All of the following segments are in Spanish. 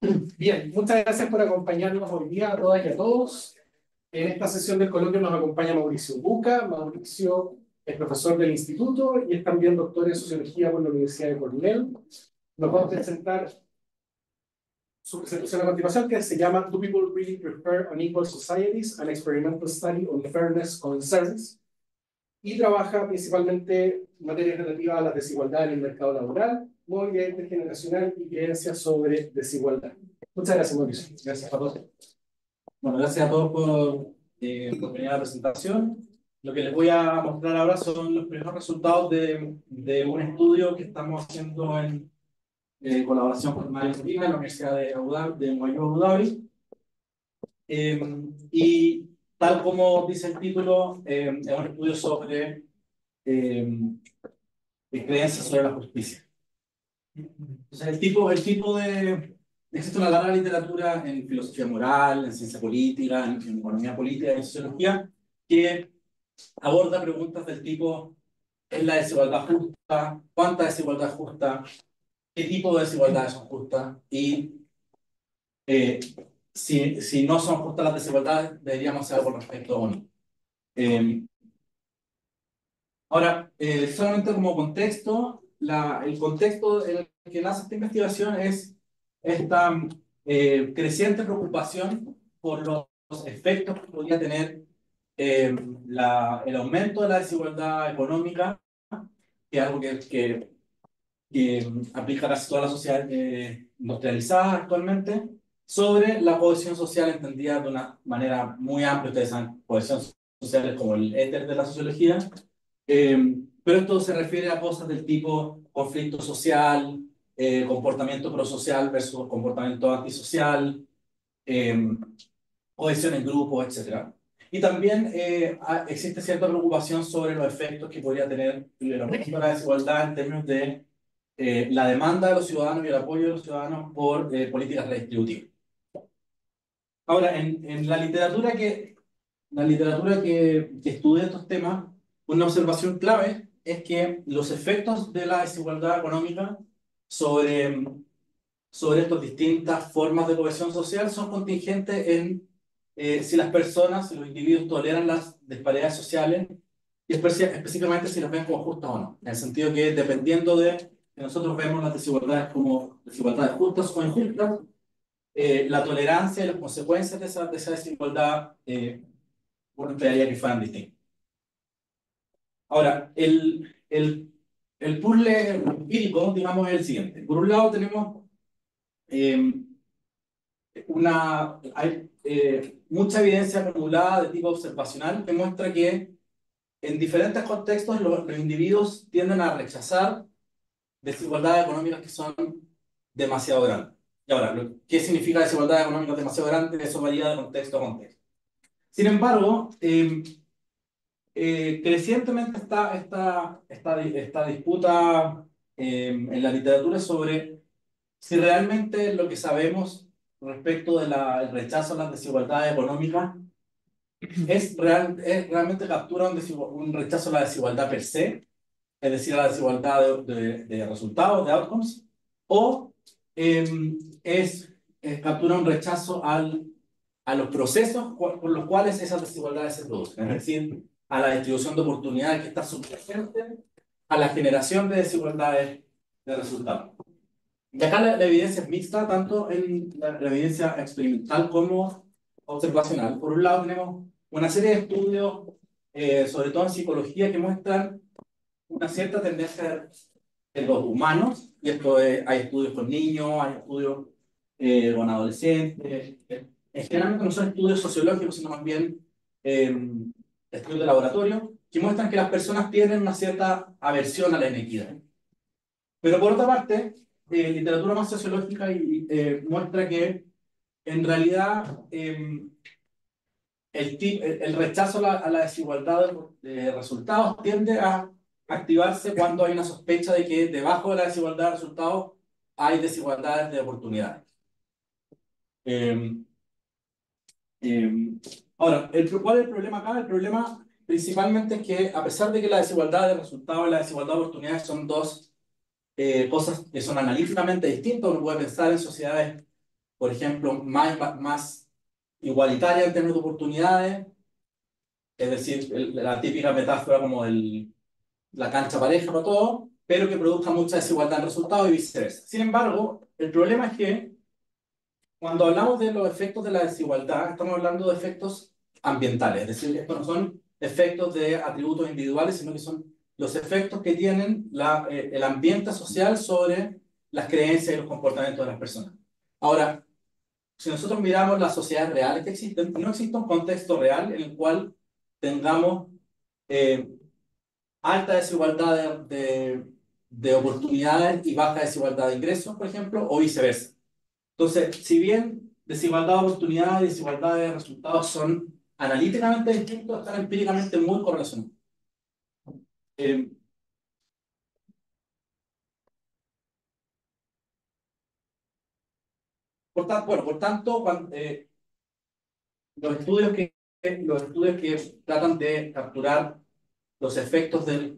Bien, muchas gracias por acompañarnos hoy día a todas y a todos. En esta sesión del coloquio nos acompaña Mauricio Buca. Mauricio es profesor del instituto y es también doctor en sociología por la Universidad de Cornell. Nos va a presentar su presentación a continuación, que se llama "Do People Really Prefer Unequal Societies? An Experimental Study on Fairness Concerns", y trabaja principalmente en materias relativas a la desigualdad en el mercado laboral, movilidad intergeneracional y creencias sobre desigualdad. Muchas gracias, Mauricio. Gracias a todos. Bueno, gracias a todos por venir a la presentación. Lo que les voy a mostrar ahora son los primeros resultados de un estudio que estamos haciendo en colaboración con Mario Molina, en la Universidad de Nueva Abu Dhabi. Y tal como dice el título, es un estudio sobre creencias sobre la justicia. Entonces, el tipo de... Existe una larga literatura en filosofía moral, en ciencia política, en economía política y en sociología, que aborda preguntas del tipo: ¿es la desigualdad justa? ¿Cuánta desigualdad es justa? ¿Qué tipo de desigualdades son justas? Y eh, si no son justas las desigualdades, deberíamos hacer algo al respecto o no. Eh, Ahora, solamente como contexto, el contexto en el que nace esta investigación es esta creciente preocupación por los efectos que podría tener eh, el aumento de la desigualdad económica, que es algo que aplica casi todas las sociedades industrializadas actualmente, sobre la cohesión social entendida de una manera muy amplia. Ustedes saben, cohesión social es como el éter de la sociología. Pero esto se refiere a cosas del tipo conflicto social, comportamiento prosocial versus comportamiento antisocial, eh, cohesión en grupo, etc. Y también existe cierta preocupación sobre los efectos que podría tener el aumento de la desigualdad en términos de la demanda de los ciudadanos y el apoyo de los ciudadanos por políticas redistributivas. Ahora, en la literatura que estudia estos temas, una observación clave es que los efectos de la desigualdad económica sobre estas distintas formas de cohesión social son contingentes en si las personas, si los individuos toleran las disparidades sociales y específicamente si las ven como justas o no. En el sentido que dependiendo de que nosotros vemos las desigualdades como desigualdades justas o injustas, la tolerancia y las consecuencias de esa desigualdad, uno esperaría que fueran distintas. Ahora, el puzzle empírico, digamos, es el siguiente. Por un lado tenemos eh, hay mucha evidencia acumulada de tipo observacional que muestra que en diferentes contextos los individuos tienden a rechazar desigualdades económicas que son demasiado grandes. Y ahora, ¿qué significa desigualdad económica demasiado grande? Eso varía de contexto a contexto. Sin embargo, crecientemente esta disputa en la literatura sobre si realmente lo que sabemos respecto del rechazo a las desigualdades económicas es realmente captura un rechazo a la desigualdad per se, es decir, a la desigualdad de resultados, de outcomes, o captura un rechazo a los procesos por los cuales esas desigualdades se producen, es decir, a la distribución de oportunidades que está subyacente a la generación de desigualdades de resultados. Y acá la evidencia es mixta, tanto en la evidencia experimental como observacional. Por un lado tenemos una serie de estudios, sobre todo en psicología, que muestran una cierta tendencia en los humanos, y hay estudios con niños, hay estudios con adolescentes. Generalmente no son estudios sociológicos, sino más bien estudios de laboratorio, que muestran que las personas tienen una cierta aversión a la inequidad. Pero por otra parte, literatura más sociológica muestra que en realidad el rechazo a la desigualdad de resultados tiende a activarse cuando hay una sospecha de que debajo de la desigualdad de resultados hay desigualdades de oportunidades. Eh, eh, Ahora, ¿cuál es el problema acá? El problema principalmente es que, a pesar de que la desigualdad de resultados y la desigualdad de oportunidades son dos cosas que son analíticamente distintas, uno puede pensar en sociedades por ejemplo, más igualitaria en términos de oportunidades, es decir, la típica metáfora como la cancha pareja para todos, pero que produzca mucha desigualdad en resultados y viceversa. Sin embargo, el problema es que cuando hablamos de los efectos de la desigualdad, estamos hablando de efectos ambientales, es decir, estos no son efectos de atributos individuales, sino que son los efectos que tienen el ambiente social sobre las creencias y los comportamientos de las personas. Ahora, si nosotros miramos las sociedades reales que existen, no existe un contexto real en el cual tengamos eh, alta desigualdad de oportunidades y baja desigualdad de ingresos, por ejemplo, o viceversa. Entonces, si bien desigualdad de oportunidades y desigualdad de resultados son analíticamente distintos, están empíricamente muy correlacionados. Eh, por tanto, los estudios que tratan de capturar los efectos de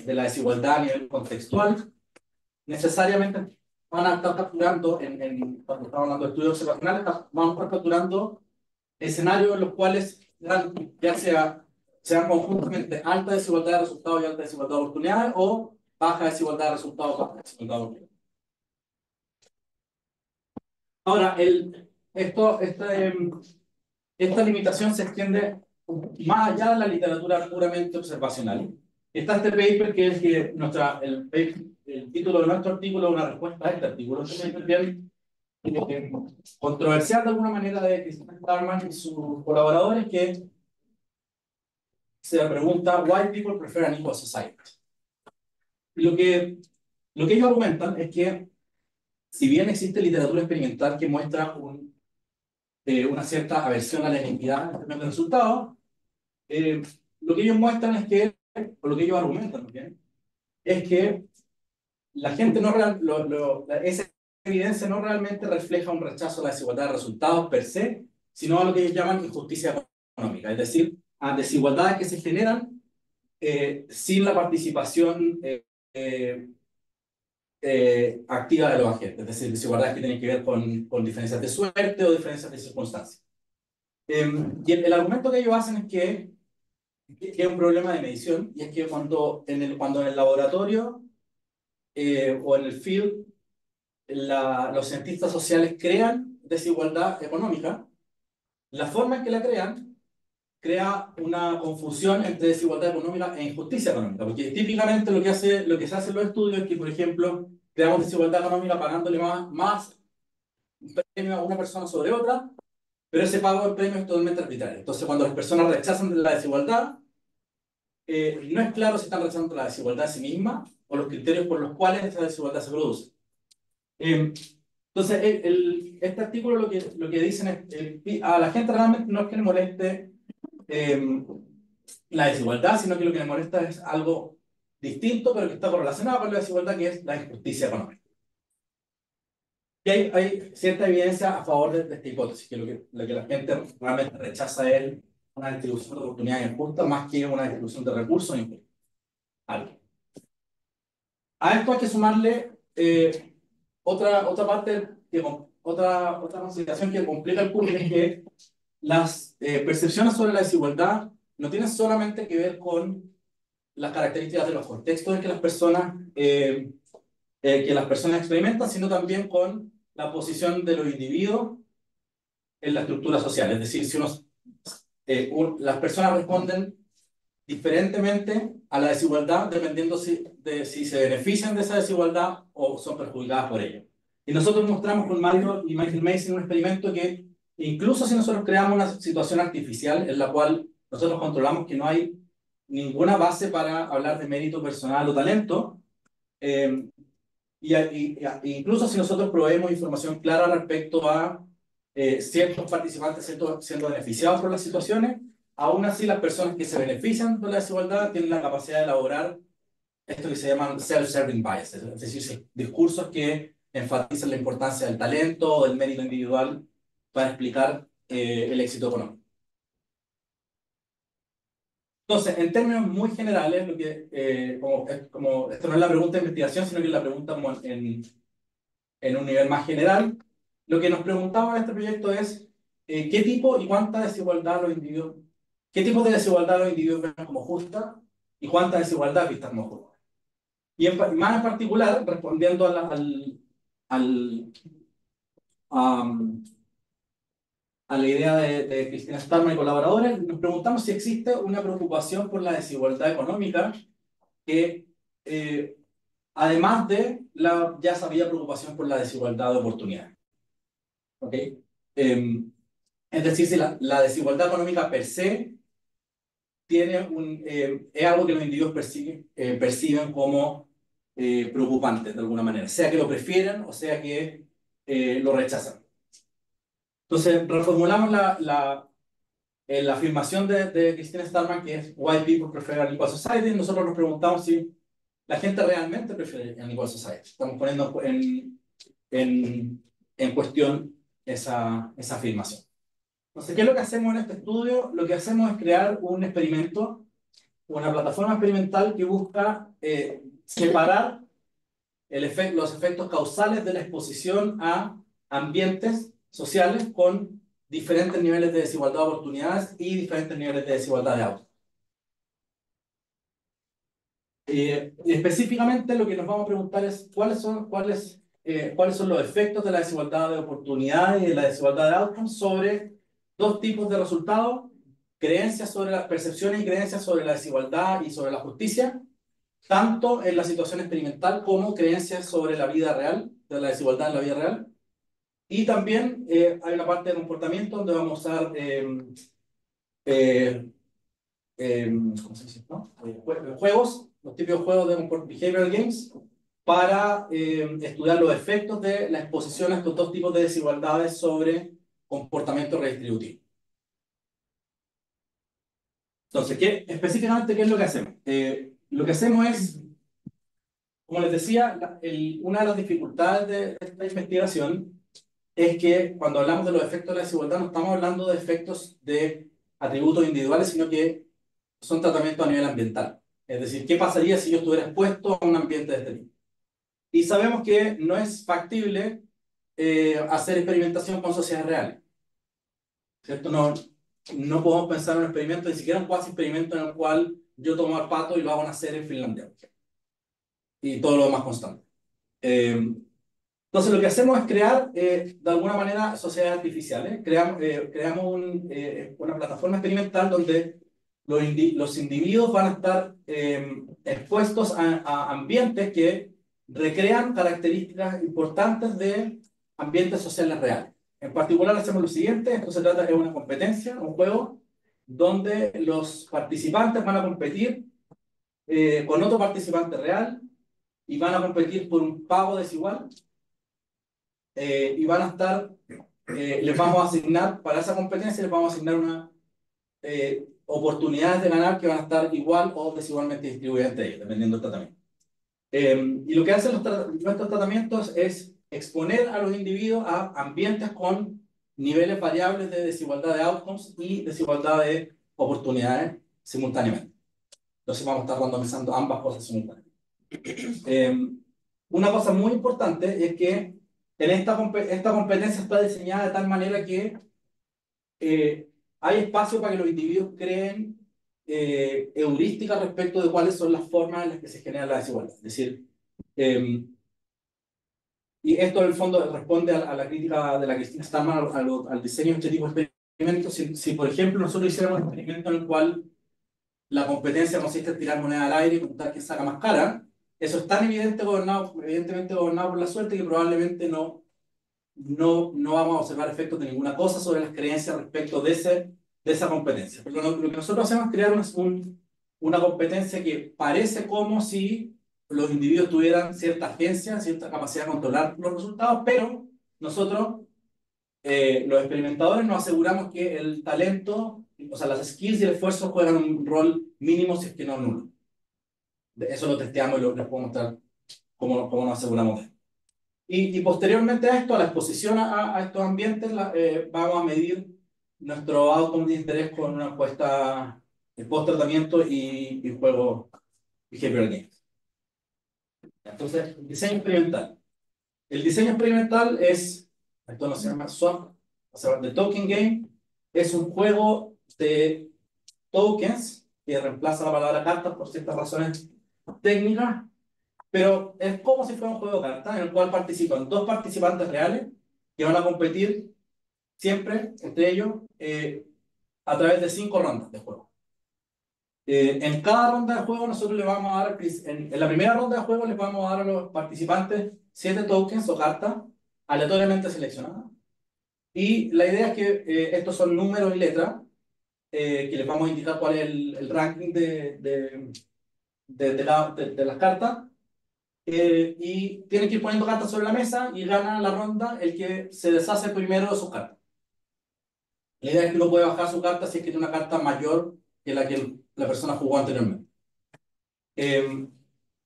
la desigualdad a nivel contextual, necesariamente van a estar capturando, cuando estamos hablando de estudios observacionales, vamos a estar capturando escenarios en los cuales sean conjuntamente alta desigualdad de resultados y alta desigualdad de oportunidades, o baja desigualdad de resultados, baja desigualdad de oportunidades. Ahora, esta limitación se extiende más allá de la literatura puramente observacional. Está este paper que es el título de nuestro artículo, una respuesta a este artículo. Es bien controversial de alguna manera de Christopher Starman y sus colaboradores, que se pregunta why people prefer an equal society. Y lo que ellos argumentan es que si bien existe literatura experimental que muestra una cierta aversión a la inequidad en términos de resultados, lo que ellos muestran es que, o lo que ellos argumentan también, es que la gente esa evidencia no realmente refleja un rechazo a la desigualdad de resultados per se, sino a lo que ellos llaman injusticia económica, es decir, a desigualdades que se generan sin la participación activa de los agentes, es decir, desigualdades que tienen que ver con diferencias de suerte o diferencias de circunstancias. Y el argumento que ellos hacen es que es un problema de medición, y es que cuando en el laboratorio o en el field los cientistas sociales crean desigualdad económica, la forma en que la crean crea una confusión entre desigualdad económica e injusticia económica, porque típicamente lo que se hace en los estudios es que, por ejemplo, creamos desigualdad económica pagándole más premio a una persona sobre otra, pero ese pago de premio es totalmente arbitrario. Entonces, cuando las personas rechazan la desigualdad, no es claro si están rechazando la desigualdad en sí misma o los criterios por los cuales esa desigualdad se produce. Entonces, este artículo lo que dicen es a la gente realmente no es que le moleste la desigualdad, sino que lo que le molesta es algo distinto, pero que está correlacionado con la desigualdad, que es la injusticia económica. Y hay cierta evidencia a favor de esta hipótesis, que lo que la gente realmente rechaza es una distribución de oportunidades injusta más que una distribución de recursos injusta. A esto hay que sumarle otra parte, otra consideración que complica el punto, es que las percepciones sobre la desigualdad no tienen solamente que ver con las características de los contextos en que las personas experimentan, sino también con la posición de los individuos en la estructura social. Es decir, si las personas responden diferentemente a la desigualdad dependiendo de si se benefician de esa desigualdad o son perjudicadas por ella. Y nosotros mostramos con Mario y Michael Mason un experimento que incluso si nosotros creamos una situación artificial en la cual nosotros controlamos que no hay ninguna base para hablar de mérito personal o talento, incluso si nosotros proveemos información clara respecto a ciertos participantes siendo beneficiados por las situaciones, aún así las personas que se benefician de la desigualdad tienen la capacidad de elaborar esto que se llaman self-serving biases, es decir, discursos que enfatizan la importancia del talento o del mérito individual para explicar el éxito económico. Entonces, en términos muy generales, esto no es la pregunta de investigación, sino que es la pregunta en un nivel más general, lo que nos preguntamos en este proyecto es qué tipo y cuánta desigualdad los individuos, qué tipo de desigualdad los individuos ven como justa y cuánta desigualdad vistas como justa. Y más en particular, respondiendo al, am, a la idea de Cristina Starman y colaboradores, nos preguntamos si existe una preocupación por la desigualdad económica que, además de la ya sabida preocupación por la desigualdad de oportunidades. ¿Ok? Es decir, si la desigualdad económica per se es algo que los individuos perciben como preocupante de alguna manera, sea que lo prefieren o sea que lo rechazan. Entonces, reformulamos la afirmación de Christina Starman, que es White people prefer an equal society. Nosotros nos preguntamos si la gente realmente prefiere an equal society. Estamos poniendo en cuestión esa afirmación. Entonces, ¿qué es lo que hacemos en este estudio? Lo que hacemos es crear un experimento, una plataforma experimental que busca separar los efectos causales de la exposición a ambientes sociales con diferentes niveles de desigualdad de oportunidades y diferentes niveles de desigualdad de auto. Y específicamente lo que nos vamos a preguntar es cuáles son los efectos de la desigualdad de oportunidades y de la desigualdad de outcomes sobre dos tipos de resultados: creencias sobre las percepciones y creencias sobre la desigualdad y sobre la justicia, tanto en la situación experimental como creencias sobre la vida real, de la desigualdad en la vida real. Y también hay una parte de comportamiento donde vamos a usar eh, ¿cómo se dice? ¿No? Juegos, los típicos juegos de behavioral games, para estudiar los efectos de la exposición a estos dos tipos de desigualdades sobre comportamiento redistributivo. Entonces, específicamente, ¿qué es lo que hacemos? Lo que hacemos es, como les decía, una de las dificultades de esta investigación es que cuando hablamos de los efectos de la desigualdad no estamos hablando de efectos de atributos individuales, sino que son tratamientos a nivel ambiental. Es decir, ¿qué pasaría si yo estuviera expuesto a un ambiente de este tipo? Y sabemos que no es factible hacer experimentación con sociedades reales, ¿cierto? No podemos pensar en un experimento, ni siquiera un cuasi experimento en el cual yo tomo al pato y lo hago nacer en Finlandia, y todo lo demás constante. Entonces, lo que hacemos es crear, de alguna manera, sociedades artificiales. Creamos una plataforma experimental donde los individuos van a estar expuestos a ambientes que recrean características importantes de ambientes sociales reales. En particular, hacemos lo siguiente: esto se trata de una competencia, un juego, donde los participantes van a competir con otro participante real y van a competir por un pago desigual. Y van a estar, les vamos a asignar, para esa competencia les vamos a asignar oportunidades de ganar que van a estar igual o desigualmente distribuidas entre ellos, dependiendo del tratamiento. Y lo que hacen nuestros tratamientos es exponer a los individuos a ambientes con niveles variables de desigualdad de outcomes y desigualdad de oportunidades simultáneamente. Entonces vamos a estar randomizando ambas cosas simultáneamente. Una cosa muy importante es que esta competencia está diseñada de tal manera que hay espacio para que los individuos creen heurísticas respecto de cuáles son las formas en las que se genera la desigualdad. Es decir, y esto en el fondo responde a la crítica de la Cristina Starman al diseño de este tipo de experimentos. Si, por ejemplo, nosotros hiciéramos un experimento en el cual la competencia consiste en tirar moneda al aire y contar quién saca más cara, eso es tan evidentemente gobernado por la suerte, que probablemente no vamos a observar efectos de ninguna cosa sobre las creencias respecto de esa competencia. Pero lo que nosotros hacemos es crear una competencia que parece como si los individuos tuvieran cierta agencia, cierta capacidad de controlar los resultados, pero nosotros, los experimentadores, nos aseguramos que el talento, o sea, las skills y el esfuerzo juegan un rol mínimo, si es que no nulo. Eso lo testeamos y les puedo mostrar cómo nos aseguramos de esto. Y posteriormente a esto, a la exposición a estos ambientes, vamos a medir nuestro outcome de interés con una encuesta de post-tratamiento y juego behavioral games. Entonces, diseño experimental. El diseño experimental es Esto no se llama swap, o sea, The Token Game es un juego de tokens que reemplaza la palabra cartas por ciertas razones técnicas, pero es como si fuera un juego de cartas en el cual participan dos participantes reales que van a competir siempre entre ellos a través de 5 rondas de juego. En cada ronda de juego nosotros le vamos a dar, en la primera ronda de juego les vamos a dar a los participantes 7 tokens o cartas aleatoriamente seleccionadas. Y la idea es que estos son números y letras que les vamos a indicar cuál es el ranking de las cartas. Y tienen que ir poniendo cartas sobre la mesa y gana la ronda el que se deshace primero de sus cartas. La idea es que uno puede bajar su carta si es que tiene una carta mayor que la que la persona jugó anteriormente.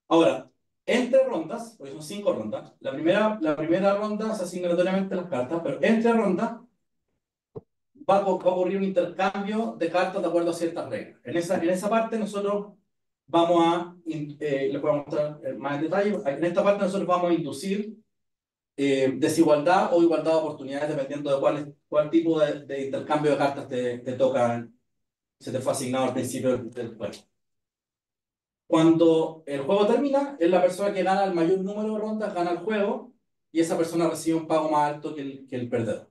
Ahora, entre rondas, porque son 5 rondas, la primera ronda se asigna aleatoriamente las cartas, pero entre rondas va a ocurrir un intercambio de cartas de acuerdo a ciertas reglas. En esa parte nosotros vamos a, les voy a mostrar más en detalle, en esta parte nosotros vamos a inducir desigualdad o igualdad de oportunidades dependiendo de cuál tipo de intercambio de cartas te toca, se te fue asignado al principio del juego. Cuando el juego termina, es la persona que gana el mayor número de rondas, gana el juego, y esa persona recibe un pago más alto que el perdedor.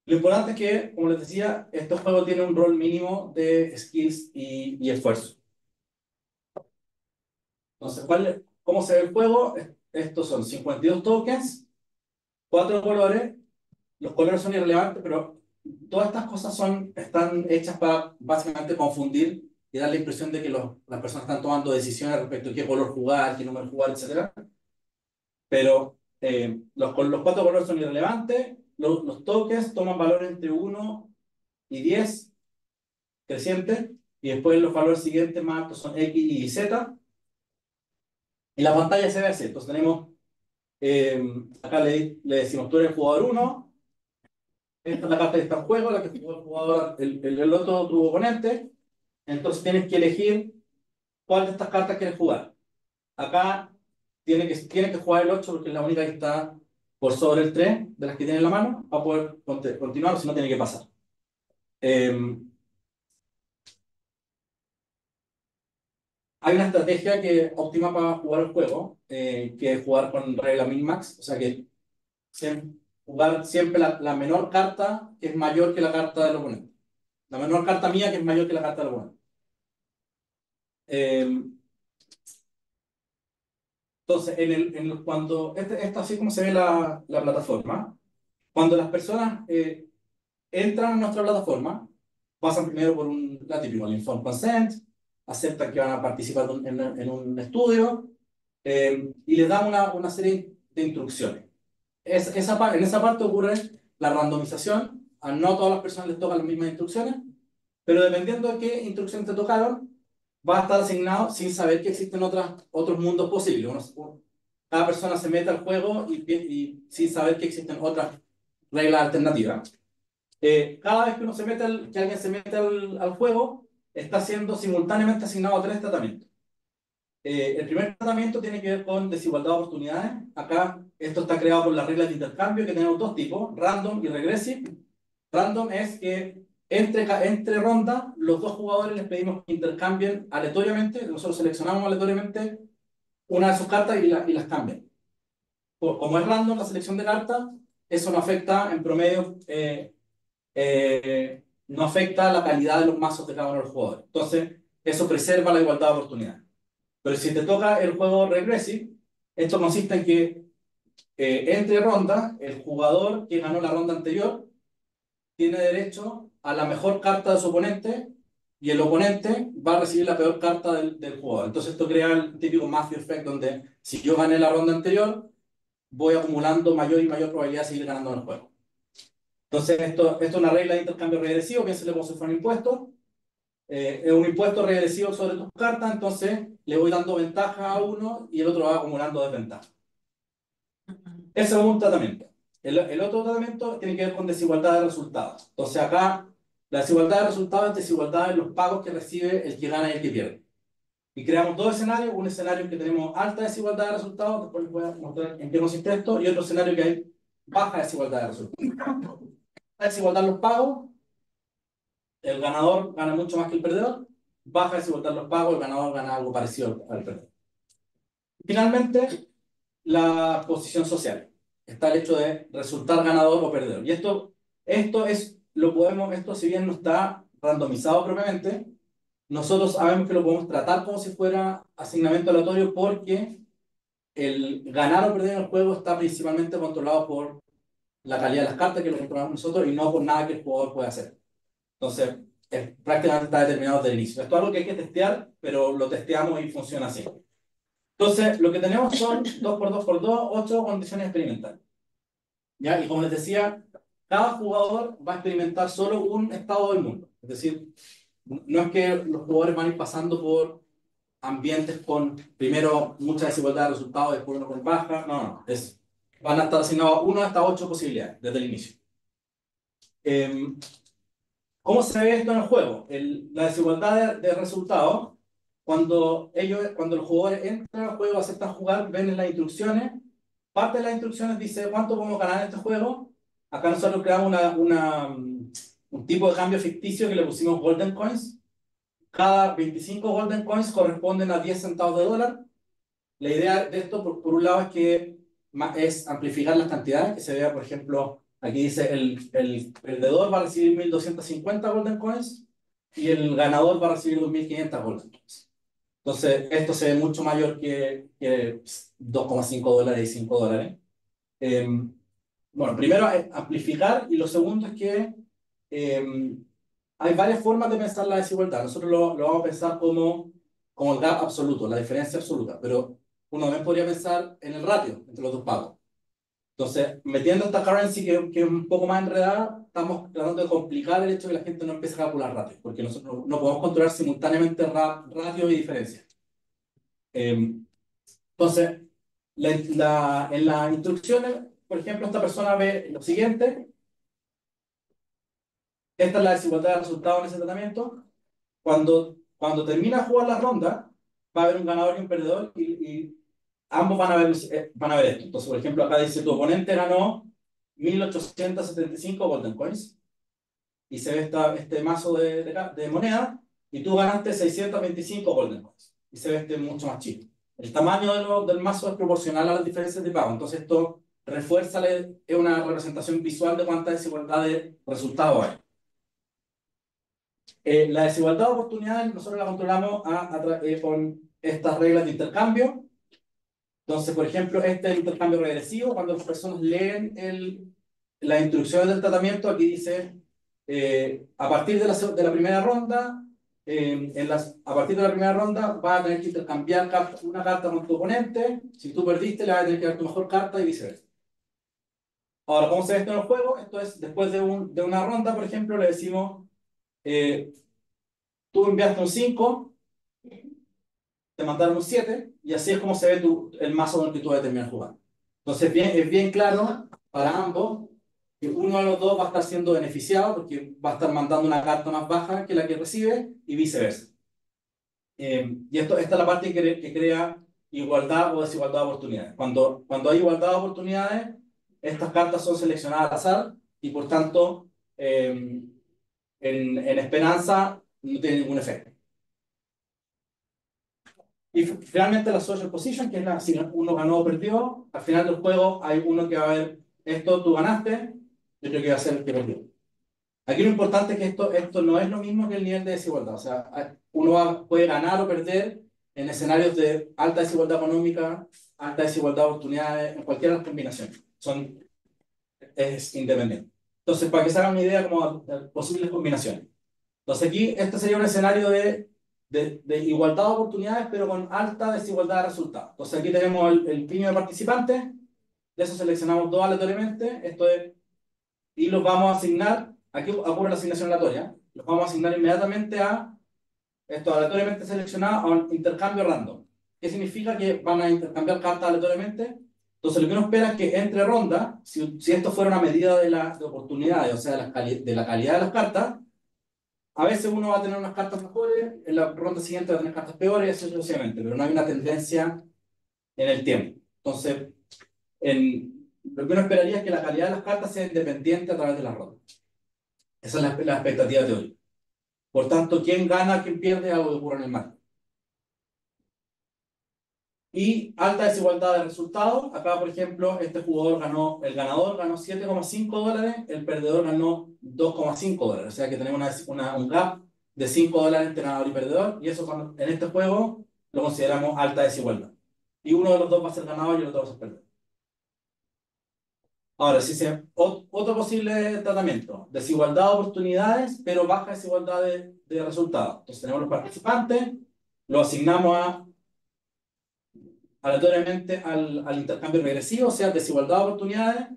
Lo importante es que, como les decía, estos juegos tienen un rol mínimo de skills y esfuerzo. Entonces, ¿cómo se ve el juego? Estos son 52 tokens, 4 colores. Los colores son irrelevantes, pero todas estas cosas están hechas para básicamente confundir y dar la impresión de que las personas están tomando decisiones respecto a qué color jugar, qué número jugar, etc. Pero los 4 colores son irrelevantes. Los tokens toman valores entre 1 y 10 creciente, y después los valores siguientes más altos son X y Z, y la pantalla se ve así. Entonces tenemos, acá le decimos, tú eres el jugador 1, esta es la carta que está en juego, la que jugó el jugador, el otro tu oponente, entonces tienes que elegir cuál de estas cartas quieres jugar. Acá tienes que jugar el 8 porque es la única que está por sobre el 3 de las que tiene en la mano, para poder continuar, si no tiene que pasar. Hay una estrategia que óptima para jugar el juego, que es jugar con regla min-max, o sea que jugar siempre la menor carta que es mayor que la carta del oponente. La menor carta mía que es mayor que la carta del oponente. Entonces, cuando esto así como se ve la plataforma, cuando las personas entran a nuestra plataforma, pasan primero por la típica, el informed consent, aceptan que van a participar en un estudio, y les dan una serie de instrucciones. En esa parte ocurre la randomización. A no todas las personas les tocan las mismas instrucciones, pero dependiendo de qué instrucciones te tocaron, va a estar asignado sin saber que existen otros mundos posibles. Cada persona se mete al juego y sin saber que existen otras reglas alternativas. Cada vez que alguien se mete al juego, está siendo simultáneamente asignado a 3 tratamientos. El primer tratamiento tiene que ver con desigualdad de oportunidades. Acá esto está creado por las reglas de intercambio, que tenemos 2 tipos, random y regressive. Random es que entre rondas los 2 jugadores les pedimos que intercambien aleatoriamente, nosotros seleccionamos aleatoriamente una de sus cartas y las cambian. Como es random la selección de cartas, eso no afecta en promedio, no afecta la calidad de los mazos de cada uno de los jugadores. Entonces, eso preserva la igualdad de oportunidades. Pero si te toca el juego regressive, esto consiste en que entre rondas, el jugador que ganó la ronda anterior tiene derecho a la mejor carta de su oponente y el oponente va a recibir la peor carta del jugador. Entonces esto crea el típico Matthew Effect, donde si yo gané la ronda anterior, voy acumulando mayor y mayor probabilidad de seguir ganando en el juego. Entonces esto es una regla de intercambio regresivo, piénselo como si fuera un impuesto. Es un impuesto regresivo sobre tus cartas, entonces le voy dando ventaja a uno y el otro va acumulando desventaja. Ese es un tratamiento. El otro tratamiento tiene que ver con desigualdad de resultados. Entonces acá la desigualdad de resultados es desigualdad en los pagos que recibe el que gana y el que pierde. Y creamos 2 escenarios, un escenario en que tenemos alta desigualdad de resultados, después les voy a mostrar en qué consiste esto, y otro escenario que hay baja desigualdad de resultados. La desigualdad en los pagos, el ganador gana mucho más que el perdedor. Baja desigualdad en los pagos, el ganador gana algo parecido al perdedor. Finalmente, la posición social. Está el hecho de resultar ganador o perdedor. Y esto si bien no está randomizado propiamente, nosotros sabemos que lo podemos tratar como si fuera asignamiento aleatorio porque el ganar o perder en el juego está principalmente controlado por la calidad de las cartas que lo controlamos nosotros y no por nada que el jugador pueda hacer. Entonces, prácticamente está determinado desde el inicio. Esto es algo que hay que testear, pero lo testeamos y funciona así. Entonces, lo que tenemos son 2x2x2, 8 condiciones experimentales. ¿Ya? Y como les decía, cada jugador va a experimentar solo un estado del mundo. Es decir, no es que los jugadores van a ir pasando por ambientes con, primero, mucha desigualdad de resultados, después uno con baja. No. Van a estar asignados uno de estas 8 posibilidades desde el inicio. ¿Cómo se ve esto en el juego? La desigualdad de resultados, cuando los jugadores entran al juego, aceptan jugar, ven en las instrucciones, parte de las instrucciones dice cuánto podemos ganar en este juego. Acá nosotros creamos un tipo de cambio ficticio que le pusimos Golden Coins. Cada 25 Golden Coins corresponden a 10 centavos de dólar. La idea de esto, por un lado, es amplificar las cantidades, que se vea, por ejemplo, aquí dice el perdedor va a recibir 1.250 Golden Coins y el ganador va a recibir 2.500 Golden Coins. Entonces, esto se ve mucho mayor que 2,5 dólares y 5 dólares. Bueno, primero es amplificar y lo segundo es que hay varias formas de pensar la desigualdad. Nosotros lo vamos a pensar como el gap absoluto, la diferencia absoluta, pero uno también podría pensar en el ratio entre los dos pagos. Entonces, metiendo esta currency que es un poco más enredada, estamos tratando de complicar el hecho de que la gente no empiece a calcular ratios, porque nosotros no podemos controlar simultáneamente ratio y diferencia. Entonces, en las instrucciones, por ejemplo, esta persona ve lo siguiente. Esta es la desigualdad de resultados en ese tratamiento. Cuando termina de jugar la ronda, va a haber un ganador y un perdedor y ambos van a ver esto. Entonces, por ejemplo, acá dice tu oponente ganó 1.875 Golden Coins y se ve este mazo de moneda y tú ganaste 625 Golden Coins y se ve este mucho más chico. El tamaño del mazo es proporcional a las diferencias de pago. Entonces, esto refuerza, es una representación visual de cuánta desigualdad de resultados hay. La desigualdad de oportunidades nosotros la controlamos con estas reglas de intercambio. Entonces, por ejemplo, este es el intercambio regresivo. Cuando las personas leen las instrucciones del tratamiento, aquí dice, a partir de la primera ronda, a partir de la primera ronda vas a tener que intercambiar una carta con tu oponente. Si tú perdiste, le vas a tener que dar tu mejor carta y viceversa. Ahora, ¿cómo se ve esto en el juego? Esto es, después de una ronda, por ejemplo, le decimos, tú enviaste un 5, te mandaron un 7, y así es como se ve el mazo con el que tú vas a terminar jugando. Entonces, es bien claro para ambos que uno de los dos va a estar siendo beneficiado porque va a estar mandando una carta más baja que la que recibe y viceversa. Y esta es la parte que crea igualdad o desigualdad de oportunidades. Cuando hay igualdad de oportunidades, estas cartas son seleccionadas al azar y por tanto, en esperanza no tiene ningún efecto. Y finalmente la social position, que es si uno ganó o perdió, al final del juego hay uno que va a ver esto, tú ganaste, yo creo que va a ser el que perdió. Aquí lo importante es que esto no es lo mismo que el nivel de desigualdad. O sea, uno puede ganar o perder en escenarios de alta desigualdad económica, alta desigualdad de oportunidades, en cualquiera de las combinaciones. Es independiente. Entonces, para que se hagan una idea como de posibles combinaciones. Entonces aquí este sería un escenario de igualdad de oportunidades, pero con alta desigualdad de resultados. Entonces aquí tenemos el piño de participantes, de eso seleccionamos dos aleatoriamente, y los vamos a asignar, aquí ocurre la asignación aleatoria, los vamos a asignar inmediatamente estos aleatoriamente seleccionados a un intercambio random. ¿Qué significa? Que van a intercambiar cartas aleatoriamente. Entonces lo que uno espera es que entre rondas, si esto fuera una medida de oportunidades, o sea, de la calidad de las cartas, a veces uno va a tener unas cartas mejores, en la ronda siguiente va a tener cartas peores y así sucesivamente, pero no hay una tendencia en el tiempo. Entonces, lo que uno esperaría es que la calidad de las cartas sea independiente a través de la ronda. Esa es la expectativa teórica. Por tanto, quién gana, quién pierde, algo que ocurre en el mar. Y alta desigualdad de resultados. Acá, por ejemplo, este jugador ganó, el ganador ganó $7,5, el perdedor ganó $2,5. O sea que tenemos un gap de $5 entre ganador y perdedor. Y eso en este juego lo consideramos alta desigualdad. Y uno de los dos va a ser ganador y el otro va a ser perdedor. Ahora, otro posible tratamiento, desigualdad de oportunidades, pero baja desigualdad de resultados. Entonces tenemos los participantes, lo asignamos aleatoriamente al intercambio regresivo, o sea, desigualdad de oportunidades,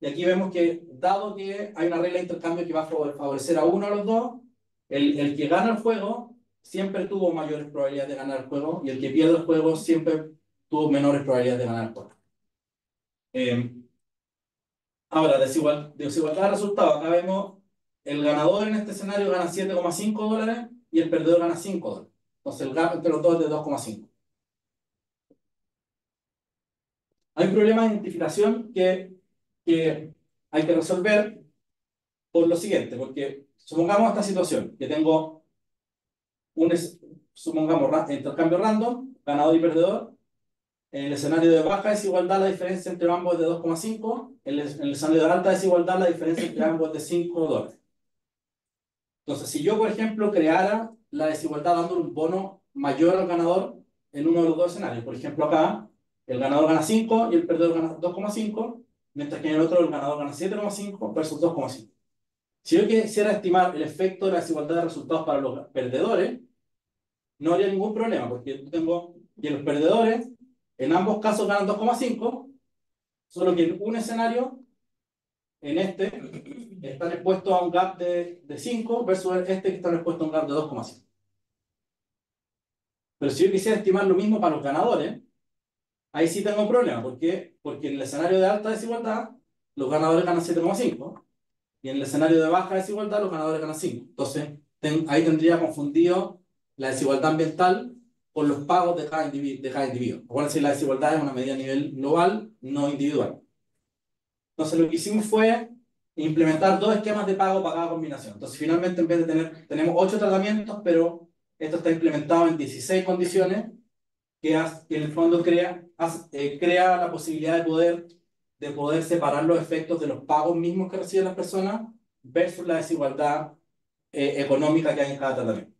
y aquí vemos que, dado que hay una regla de intercambio que va a favorecer a uno de los dos, el que gana el juego siempre tuvo mayores probabilidades de ganar el juego, y el que pierde el juego siempre tuvo menores probabilidades de ganar el juego. Ahora, desigualdad de resultados. Acá vemos el ganador en este escenario gana $7,5 y el perdedor gana $5. Entonces el gap entre los dos es de 2,5. Hay un problema de identificación que hay que resolver por lo siguiente, porque supongamos esta situación, que tengo supongamos intercambio random, ganador y perdedor. En el escenario de baja desigualdad, la diferencia entre ambos es de 2,5. En el escenario de alta desigualdad, la diferencia entre ambos es de $5. Entonces, si yo, por ejemplo, creara la desigualdad dándole un bono mayor al ganador en uno de los dos escenarios, por ejemplo, acá, el ganador gana 5 y el perdedor gana 2,5, mientras que en el otro el ganador gana 7,5 versus 2,5. Si yo quisiera estimar el efecto de la desigualdad de resultados para los perdedores, no habría ningún problema, porque yo tengo que los perdedores en ambos casos ganan 2,5, solo que en un escenario, en este, están expuestos a un gap de 5 versus este que están expuestos a un gap de 2,5. Pero si yo quisiera estimar lo mismo para los ganadores, ahí sí tengo un problema. ¿Por qué? Porque en el escenario de alta desigualdad, los ganadores ganan 7,5 y en el escenario de baja desigualdad, los ganadores ganan 5. Entonces, ahí tendría confundido la desigualdad ambiental con los pagos de cada individuo. Acuérdense, la desigualdad es una medida a nivel global, no individual. Entonces, lo que hicimos fue implementar dos esquemas de pago para cada combinación. Entonces, finalmente, en vez de tenemos 8 tratamientos, pero esto está implementado en 16 condiciones que en el fondo crea la posibilidad de poder separar los efectos de los pagos mismos que reciben las personas versus la desigualdad económica que hay en cada tratamiento.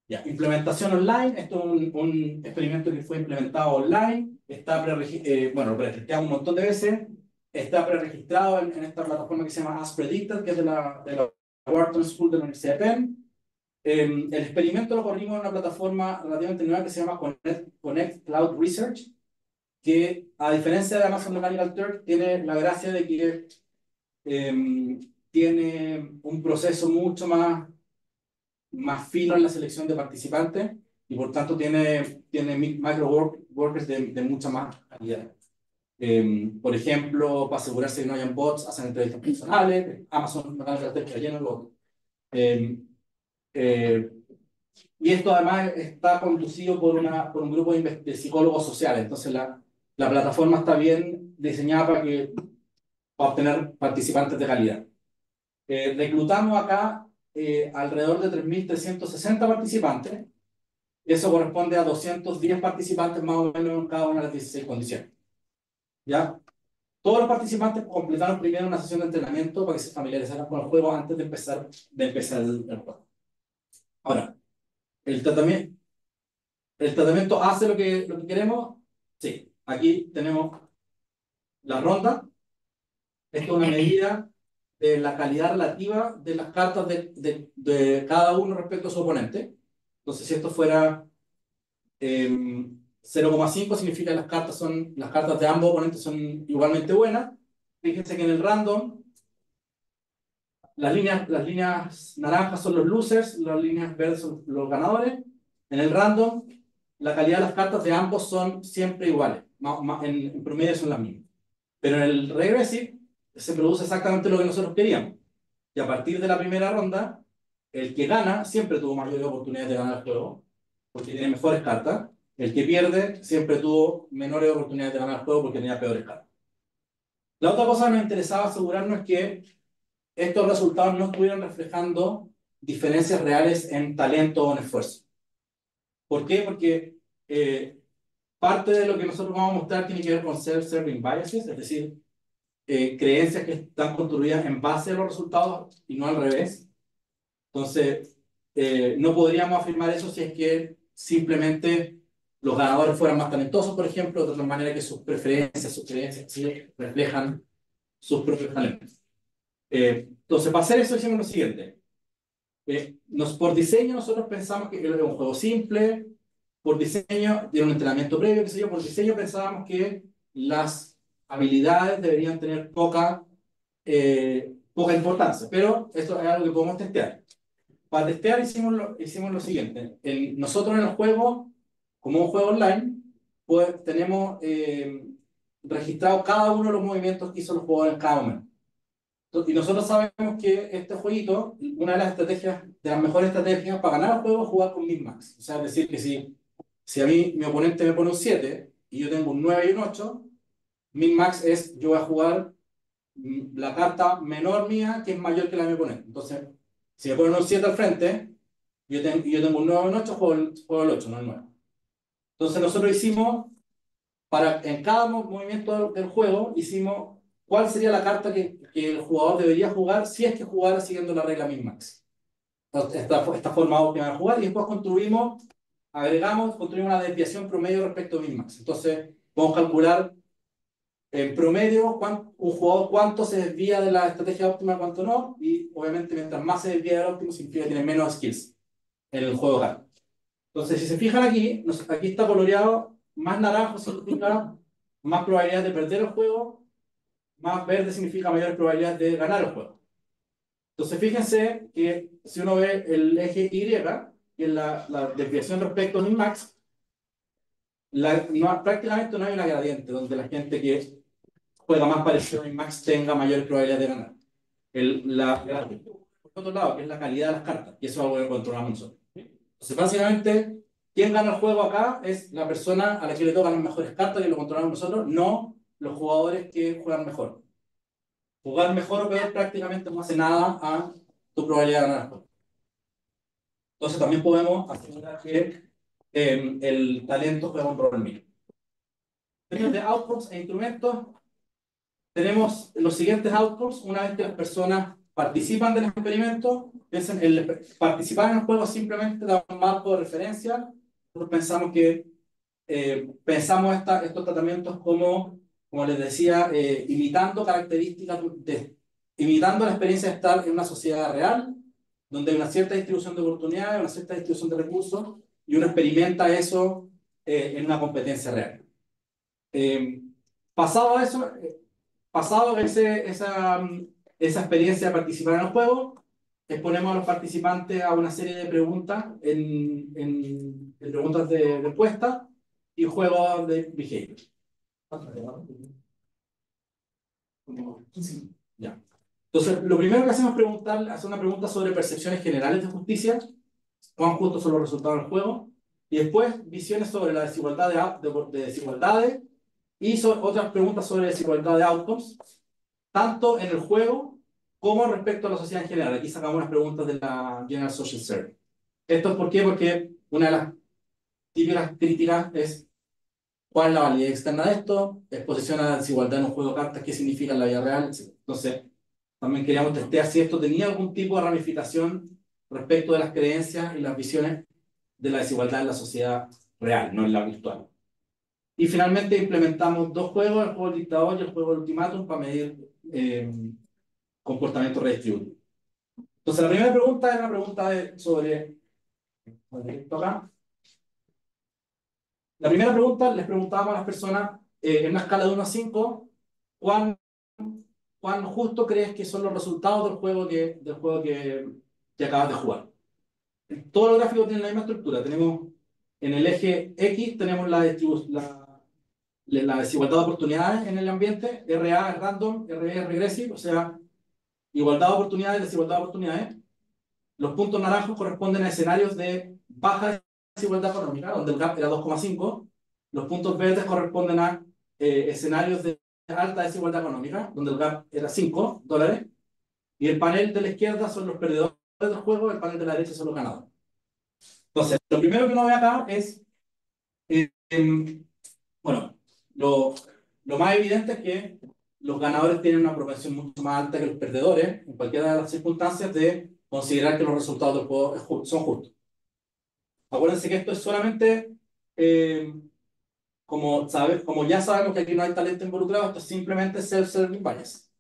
Ya, implementación online. Esto es un experimento que fue implementado online. Está lo preregistrado un montón de veces. Está preregistrado en esta plataforma que se llama As Predicted, que es de la Wharton School de la Universidad de Penn. El experimento lo corrimos en una plataforma relativamente nueva que se llama Connect Cloud Research, que a diferencia de Amazon Mechanical Turk tiene la gracia de que tiene un proceso mucho más fino en la selección de participantes y por tanto tiene workers de mucha más calidad. Por ejemplo, para asegurarse que no hayan bots, hacen entrevistas personales. Amazon Mechanical Turk está lleno de bots. Y esto además está conducido por un grupo de psicólogos sociales. Entonces la plataforma está bien diseñada para obtener participantes de calidad. Reclutamos acá alrededor de 3.360 participantes. Eso corresponde a 210 participantes más o menos en cada una de las 16 condiciones. ¿Ya? Todos los participantes completaron primero una sesión de entrenamiento para que se familiarizaran con el juego antes de empezar el juego. Ahora, ¿el tratamiento hace lo que queremos? Sí. Aquí tenemos la ronda. Esto es una medida de la calidad relativa de las cartas de cada uno respecto a su oponente. Entonces, si esto fuera 0,5, significa que las cartas de ambos oponentes son igualmente buenas. Fíjense que en el random, las líneas naranjas son los losers, las líneas verdes son los ganadores. En el random, la calidad de las cartas de ambos son siempre iguales. En promedio son las mismas. Pero en el regressive se produce exactamente lo que nosotros queríamos. Y a partir de la primera ronda, el que gana siempre tuvo mayores oportunidades de ganar el juego, porque tiene mejores cartas. El que pierde siempre tuvo menores oportunidades de ganar el juego porque tenía peores cartas. La otra cosa que nos interesaba asegurarnos es que estos resultados no estuvieran reflejando diferencias reales en talento o en esfuerzo. ¿Por qué? Porque parte de lo que nosotros vamos a mostrar tiene que ver con self-serving biases, es decir, creencias que están construidas en base a los resultados y no al revés. Entonces, no podríamos afirmar eso si es que simplemente los ganadores fueran más talentosos, por ejemplo, de otra manera que sus preferencias, sus creencias sí reflejan sus propios talentos. Entonces, para hacer eso hicimos lo siguiente. Por diseño nosotros pensamos que era un juego simple, por diseño de un entrenamiento previo, qué sé yo, por diseño pensábamos que las habilidades deberían tener poca importancia, pero esto es algo que podemos testear. Para testear hicimos lo siguiente. Nosotros en el juego, como un juego online, pues tenemos registrado cada uno de los movimientos que hizo los jugadores en cada momento. Y nosotros sabemos que este jueguito, una de las estrategias, de las mejores estrategias para ganar el juego es jugar con min-max. O sea, es decir, que si a mí mi oponente me pone un 7 y yo tengo un 9 y un 8, min-max es yo voy a jugar la carta menor mía que es mayor que la de mi oponente. Entonces, si me ponen un 7 al frente y yo tengo un 9 y un 8, juego el 8, no el 9. Entonces nosotros hicimos, en cada movimiento del juego, hicimos cuál sería la carta que el jugador debería jugar si es que jugara siguiendo la regla min-max. Esta forma óptima de jugar, y después construimos una desviación promedio respecto a min-max. Entonces, podemos calcular en promedio un jugador cuánto se desvía de la estrategia óptima, cuánto no, y obviamente mientras más se desvía del óptimo, significa que tiene menos skills en el juego real. Entonces, si se fijan aquí, aquí está coloreado, más naranjo significa más probabilidad de perder el juego, más verde significa mayores probabilidades de ganar el juego. Entonces, fíjense que si uno ve el eje Y, que es la desviación respecto a min-max, prácticamente no hay una gradiente donde la gente que juega más parecido a min-max tenga mayores probabilidades de ganar. Por otro lado, que es la calidad de las cartas, y eso es algo que controlamos nosotros. Entonces, básicamente, quien gana el juego acá es la persona a la que le tocan las mejores cartas, que lo controlamos nosotros, no los jugadores que juegan mejor. Jugar mejor o peor prácticamente no hace nada a tu probabilidad de ganar el juego. Entonces, también podemos asegurar que el talento juega un rol mío. En términos de outputs e instrumentos, tenemos los siguientes outputs. Una vez que las personas participan del experimento, participar en el juego simplemente da un marco de referencia. Nosotros pensamos estos tratamientos como les decía, imitando imitando la experiencia de estar en una sociedad real, donde hay una cierta distribución de oportunidades, una cierta distribución de recursos, y uno experimenta eso en una competencia real. Eh, pasado eso, pasado esa experiencia de participar en el juego, exponemos a los participantes a una serie de preguntas, en preguntas de respuesta y juegos de behavior. Ya. Entonces, lo primero que hacemos es hacer una pregunta sobre percepciones generales de justicia, cuán justos son los resultados del juego, y después visiones sobre la desigualdad de desigualdades, y otras preguntas sobre desigualdad de outcomes, tanto en el juego como respecto a la sociedad en general. Aquí sacamos unas preguntas de la General Social Survey. ¿Esto es por qué? Porque una de las típicas críticas es cuál es la validez externa de esto, exposición a la desigualdad en un juego de cartas, qué significa en la vida real, etc. Entonces, también queríamos testear si esto tenía algún tipo de ramificación respecto de las creencias y las visiones de la desigualdad en la sociedad real, no en la virtual. Y finalmente implementamos dos juegos, el juego del dictador y el juego del ultimátum, para medir comportamiento redistributivo. Entonces, la primera pregunta es una pregunta sobre... La primera pregunta, les preguntábamos a las personas en una escala de 1 a 5, ¿cuán justo crees que son los resultados del juego que acabas de jugar? Todos los gráficos tienen la misma estructura. Tenemos en el eje X, tenemos la desigualdad de oportunidades en el ambiente. RA es random, RB es regressive, o sea, igualdad de oportunidades, desigualdad de oportunidades. Los puntos naranjos corresponden a escenarios de baja desigualdad económica, donde el gap era 2,5. Los puntos verdes corresponden a escenarios de alta desigualdad económica, donde el gap era $5. Y el panel de la izquierda son los perdedores del juego, el panel de la derecha son los ganadores. Entonces, lo primero que uno ve acá es, bueno, lo más evidente es que los ganadores tienen una propensión mucho más alta que los perdedores, en cualquiera de las circunstancias, de considerar que los resultados del juego son justos. Acuérdense que esto es solamente, como ya sabemos que aquí no hay talento involucrado, esto es simplemente self-serving bias.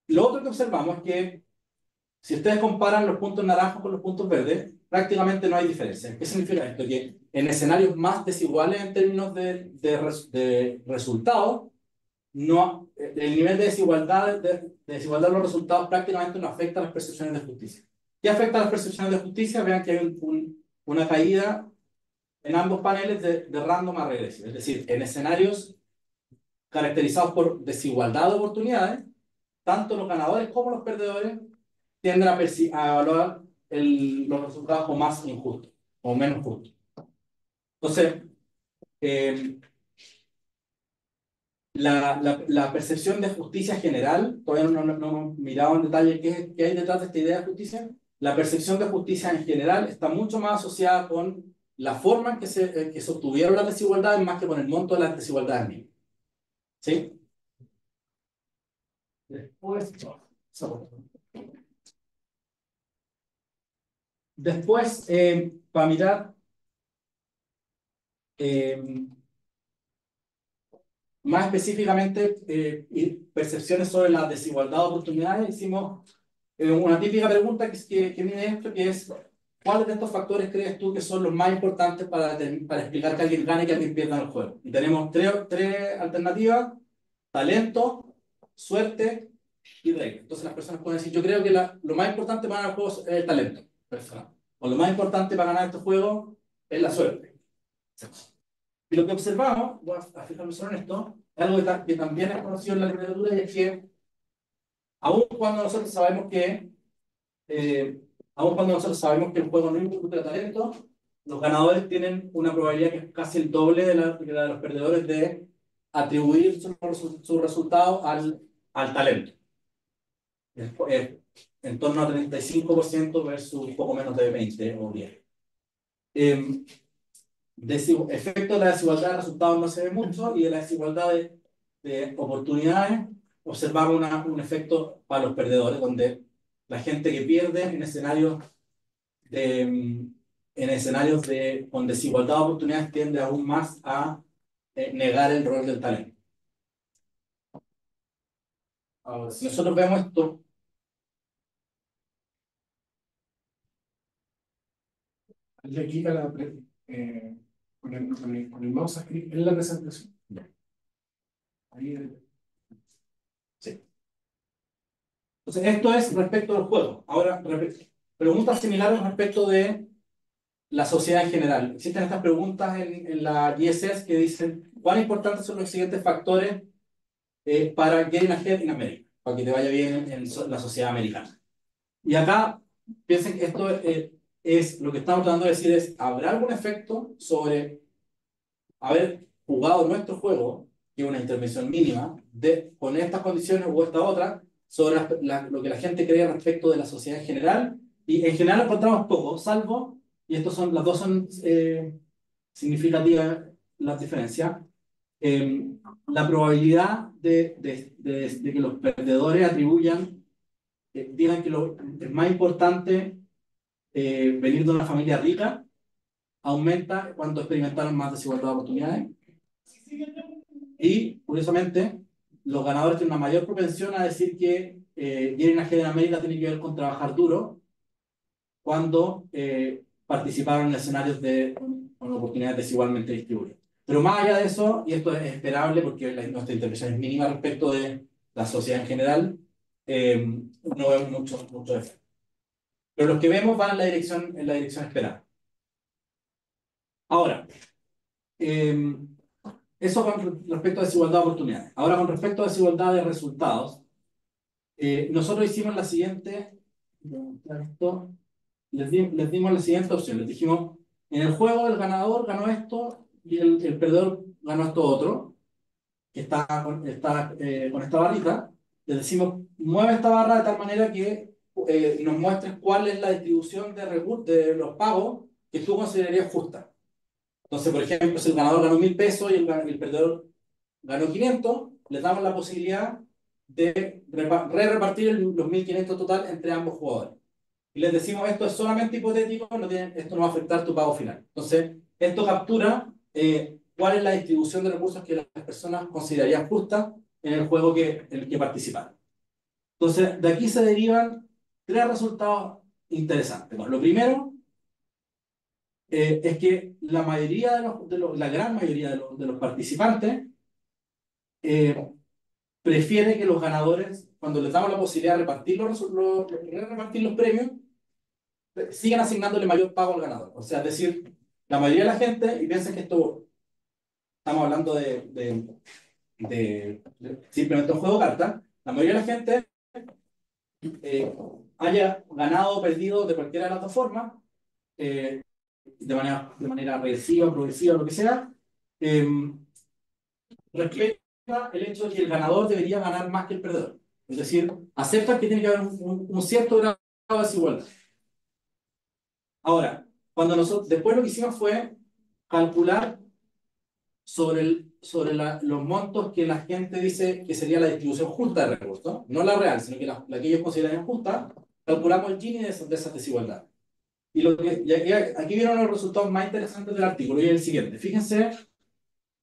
Lo otro que observamos es que si ustedes comparan los puntos naranjas con los puntos verdes, prácticamente no hay diferencia. ¿Qué significa esto? Que en escenarios más desiguales en términos de resultados, el nivel de desigualdad de los resultados prácticamente no afecta a las percepciones de justicia. ¿Qué afecta a las percepciones de justicia? Vean que hay una caída en ambos paneles de random a regresivo. Es decir, en escenarios caracterizados por desigualdad de oportunidades, tanto los ganadores como los perdedores tienden a evaluar los resultados como más injustos o menos justos. Entonces, la percepción de justicia general, todavía no hemos mirado en detalle qué hay detrás de esta idea de justicia. La percepción de justicia en general está mucho más asociada con la forma en que se obtuvieron las desigualdades más que con el monto de las desigualdades mismas. ¿Sí? Después, para mirar más específicamente percepciones sobre la desigualdad de oportunidades, hicimos una típica pregunta que viene esto, que es: ¿cuáles de estos factores crees tú que son los más importantes para explicar que alguien gane y que alguien pierda en el juego? Y tenemos tres alternativas: talento, suerte y regla. Entonces las personas pueden decir: yo creo que lo más importante para ganar el juego es el talento personal, o lo más importante para ganar este juego es la suerte. Y lo que observamos, voy a fijarme solo en esto, es algo que también es conocido en la literatura, y es que aun cuando nosotros sabemos que el juego no involucra talento, los ganadores tienen una probabilidad que es casi el doble de la de los perdedores de atribuir su resultado al talento. Es en torno a 35% versus un poco menos de 20 o 10. Efecto de la desigualdad de resultados no se ve mucho, y de la desigualdad de oportunidades observamos un efecto para los perdedores, donde la gente que pierde en escenarios con desigualdad de oportunidades tiende aún más a negar el rol del talento. Ahora, si nosotros vemos esto, Le clic a con el mouse en la presentación. Ahí, sí. Entonces, esto es respecto al juego. Ahora, preguntas similares respecto de la sociedad en general. Existen estas preguntas en la ISS que dicen: ¿cuán importantes son los siguientes factores para getting ahead in America? Para que te vaya bien en la sociedad americana. Y acá, piensen que esto es lo que estamos tratando de decir es: ¿habrá algún efecto sobre haber jugado nuestro juego, que es una intervención mínima, con estas condiciones u esta otra, sobre lo que la gente cree respecto de la sociedad en general? Y en general encontramos poco, salvo, y las dos son significativas las diferencias, la probabilidad de que los perdedores digan que es más importante venir de una familia rica, aumenta cuando experimentaron más desigualdad de oportunidades. Y, curiosamente, los ganadores tienen una mayor propensión a decir que getting ahead in America tiene que ver con trabajar duro, cuando participaron en escenarios con oportunidades desigualmente distribuidas. Pero más allá de eso, y esto es esperable porque nuestra intervención es mínima respecto de la sociedad en general, no vemos mucho efecto. Pero los que vemos van en la dirección esperada. Ahora, eso con respecto a desigualdad de oportunidades. Ahora, con respecto a desigualdad de resultados, nosotros hicimos la siguiente, les dimos la siguiente opción. Les dijimos: en el juego el ganador ganó esto y el perdedor ganó esto otro, que con esta barrita. Le decimos, mueve esta barra de tal manera que nos muestres cuál es la distribución de los pagos que tú considerarías justa. Entonces, por ejemplo, si el ganador ganó 1.000 pesos y el perdedor ganó 500, les damos la posibilidad de repartir los 1.500 total entre ambos jugadores. Y les decimos, esto es solamente hipotético, esto no va a afectar tu pago final. Entonces, esto captura cuál es la distribución de recursos que las personas considerarían justa en el juego en el que participaron. Entonces, de aquí se derivan tres resultados interesantes. Bueno, lo primero es que la mayoría la gran mayoría de los participantes eh, prefiere que los ganadores, cuando les damos la posibilidad de repartir los premios, sigan asignándole mayor pago al ganador. O sea, es decir, la mayoría de la gente, y piensen que esto, estamos hablando de simplemente un juego de cartas, la mayoría de la gente eh, haya ganado o perdido de cualquiera de las dos formas, eh, de manera regresiva, progresiva, lo que sea, eh, respeta el hecho de que el ganador debería ganar más que el perdedor. Es decir, aceptan que tiene que haber un cierto grado de desigualdad. Ahora, cuando nosotros, después lo que hicimos fue calcular sobre los montos que la gente dice que sería la distribución justa de recursos, no la real, sino que la que ellos consideran justa, calculamos el Gini de esas desigualdades. Y aquí vienen los resultados más interesantes del artículo, y es el siguiente. Fíjense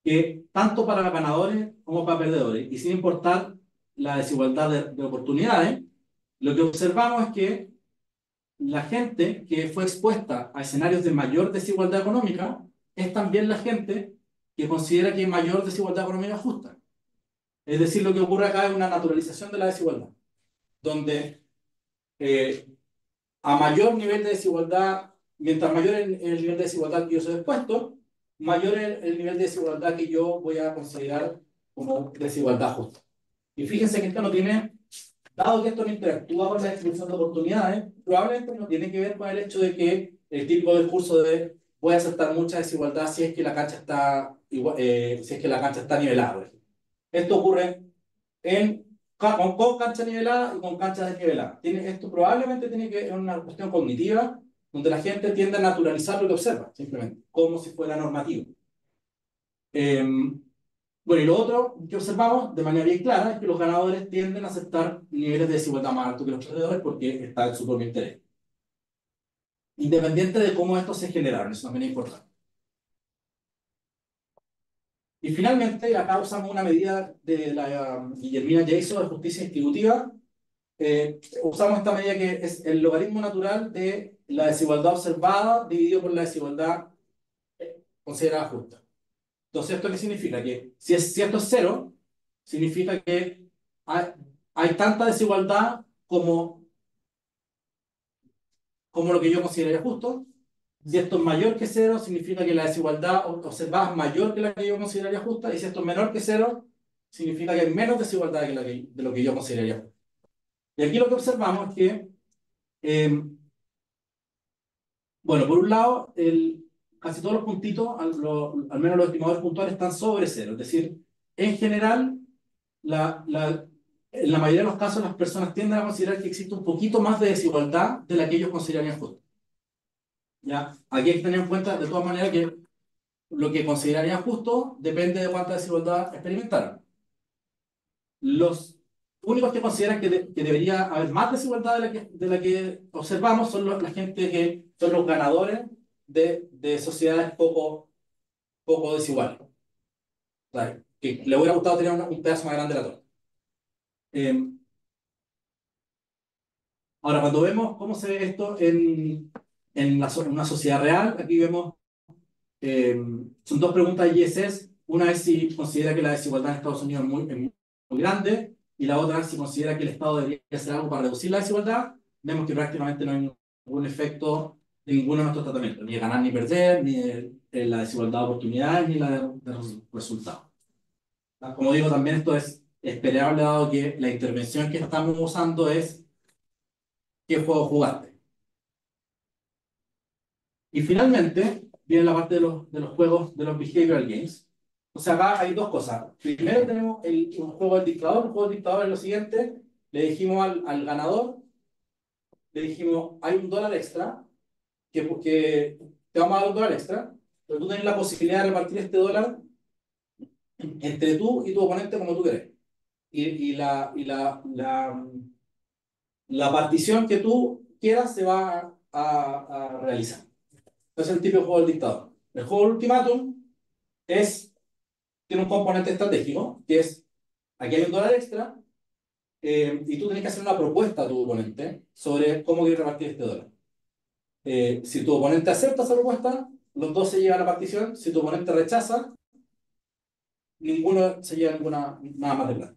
que tanto para ganadores como para perdedores, y sin importar la desigualdad de oportunidades, lo que observamos es que la gente que fue expuesta a escenarios de mayor desigualdad económica es también la gente que considera que hay mayor desigualdad económica justa. Es decir, lo que ocurre acá es una naturalización de la desigualdad, donde eh, a mayor nivel de desigualdad, mientras mayor el nivel de desigualdad que yo soy expuesto, mayor el nivel de desigualdad que yo voy a considerar como desigualdad justa. Y fíjense que esto no tiene, dado que esto no interactúa con la distribución de oportunidades, probablemente no tiene que ver con el hecho de que el típico discurso de voy a aceptar mucha desigualdad si es que la cancha está, si es que la cancha está nivelada, por ejemplo. Esto ocurre con cancha nivelada y con cancha desnivelada. Esto probablemente tiene que ver una cuestión cognitiva, donde la gente tiende a naturalizar lo que observa, simplemente, como si fuera normativo. Bueno, y lo otro que observamos de manera bien clara es que los ganadores tienden a aceptar niveles de desigualdad más altos que los perdedores porque está en su propio interés. Independiente de cómo estos se generaron, eso también es importante. Y finalmente, acá usamos una medida de la Guillermina Jason de justicia distributiva. Usamos esta medida que es el logaritmo natural de la desigualdad observada dividido por la desigualdad considerada justa. Entonces, ¿esto qué significa? Que si esto es cero, significa que hay tanta desigualdad como lo que yo consideraría justo. Si esto es mayor que cero, significa que la desigualdad observada es mayor que la que yo consideraría justa. Y si esto es menor que cero, significa que hay menos desigualdad de lo que yo consideraría justo. Y aquí lo que observamos es que, bueno, por un lado, casi todos los puntitos, al menos los estimadores puntuales, están sobre cero. Es decir, en general, en la mayoría de los casos, las personas tienden a considerar que existe un poquito más de desigualdad de la que ellos considerarían justa. ¿Ya? Aquí hay que tener en cuenta, de todas maneras, que lo que considerarían justo depende de cuánta desigualdad experimentaron. Los únicos que consideran que debería haber más desigualdad de la que observamos son la gente que son los ganadores de sociedades poco desiguales. ¿Sabes? Que le hubiera gustado tener un pedazo más grande de la torta. Ahora, cuando vemos cómo se ve esto en una sociedad real, aquí vemos, son dos preguntas de ISS. Una es si considera que la desigualdad en Estados Unidos es muy grande, y la otra es si considera que el Estado debería hacer algo para reducir la desigualdad. Vemos que prácticamente no hay ningún efecto de ninguno de nuestros tratamientos, ni de ganar ni perder, ni de la desigualdad de oportunidades, ni la de resultados. Como digo, también esto es esperable, dado que la intervención que estamos usando es qué juego jugaste. Y finalmente, viene la parte de los juegos, de los behavioral games. O sea, acá hay dos cosas. Primero tenemos un juego del dictador. El juego del dictador es lo siguiente. Le dijimos al ganador, le dijimos, hay $1 extra, que te vamos a dar $1 extra, pero tú tienes la posibilidad de repartir este dólar entre tú y tu oponente como tú querés. La partición que tú quieras se va a realizar. Ese es el tipo de juego del dictador. El juego del ultimátum tiene un componente estratégico, que es, aquí hay $1 extra, y tú tienes que hacer una propuesta a tu oponente sobre cómo quieres repartir este dólar. Si tu oponente acepta esa propuesta, los dos se llevan a la partición. Si tu oponente rechaza, ninguno se lleva nada más de plata.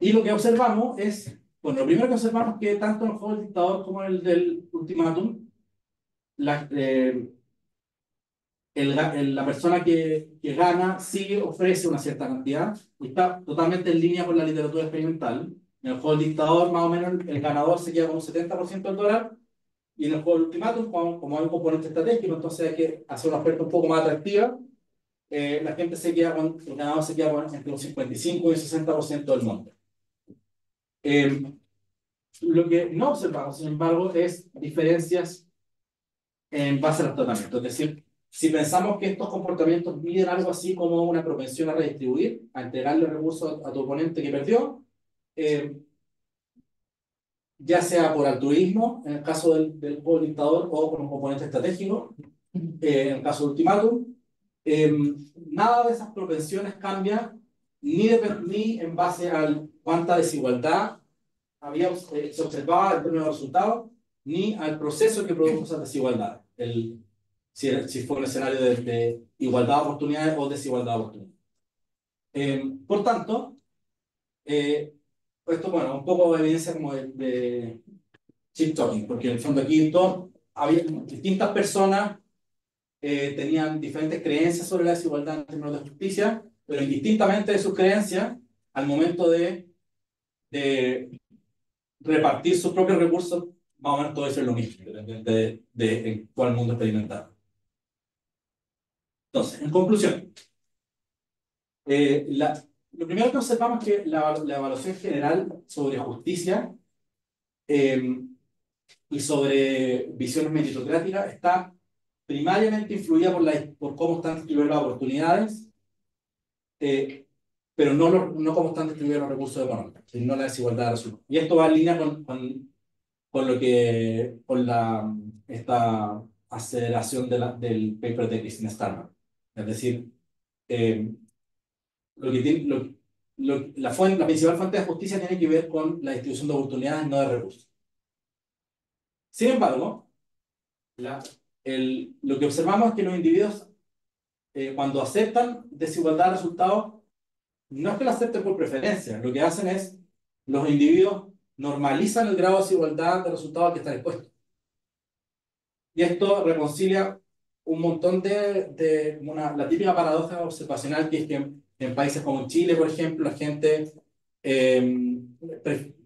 Y lo que observamos es, bueno, lo primero que observamos es que tanto en el juego del dictador como en el del ultimátum, la, la persona que gana sí ofrece una cierta cantidad y está totalmente en línea con la literatura experimental. En el juego del dictador, más o menos, el ganador se queda con un 70% del dólar, y en el juego del ultimátum, como hay un componente estratégico, entonces hay que hacer una oferta un poco más atractiva, la gente se queda el ganador se queda con entre un 55 y un 60% del monto. Lo que no observamos, sin embargo, es diferencias en base a los tratamientos. Es decir, si pensamos que estos comportamientos miden algo así como una propensión a redistribuir, a entregarle recursos a tu oponente que perdió, ya sea por altruismo, en el caso del juego del dictador, o con un componente estratégico, en el caso del ultimátum, nada de esas propensiones cambia ni en base a cuánta desigualdad se observaba en términos de resultados, ni al proceso que produjo esa desigualdad, si fue un escenario de igualdad de oportunidades o desigualdad de oportunidades. Por tanto, esto, bueno, un poco de evidencia como de chip talking, porque en el fondo aquí había distintas personas, tenían diferentes creencias sobre la desigualdad en términos de justicia, pero indistintamente de sus creencias, al momento de repartir sus propios recursos, más o menos todo eso es lo mismo, independiente de en cuál mundo experimental. Entonces, en conclusión, lo primero que observamos es que la evaluación general sobre justicia y sobre visiones meritocráticas está primariamente influida por cómo están distribuidas las oportunidades, pero no cómo están distribuidos los recursos económicos, sino la desigualdad de resultados. Y esto va en línea con esta aceleración del paper de Christine Starman. Es decir, lo que tiene, la principal fuente de justicia tiene que ver con la distribución de oportunidades, no de recursos. Sin embargo, lo que observamos es que los individuos, cuando aceptan desigualdad de resultados, no es que la acepten por preferencia, lo que hacen es, los individuos normalizan el grado de desigualdad de resultados al que están expuestos. Y esto reconcilia un montón la típica paradoja observacional, que es que en países como Chile, por ejemplo, la gente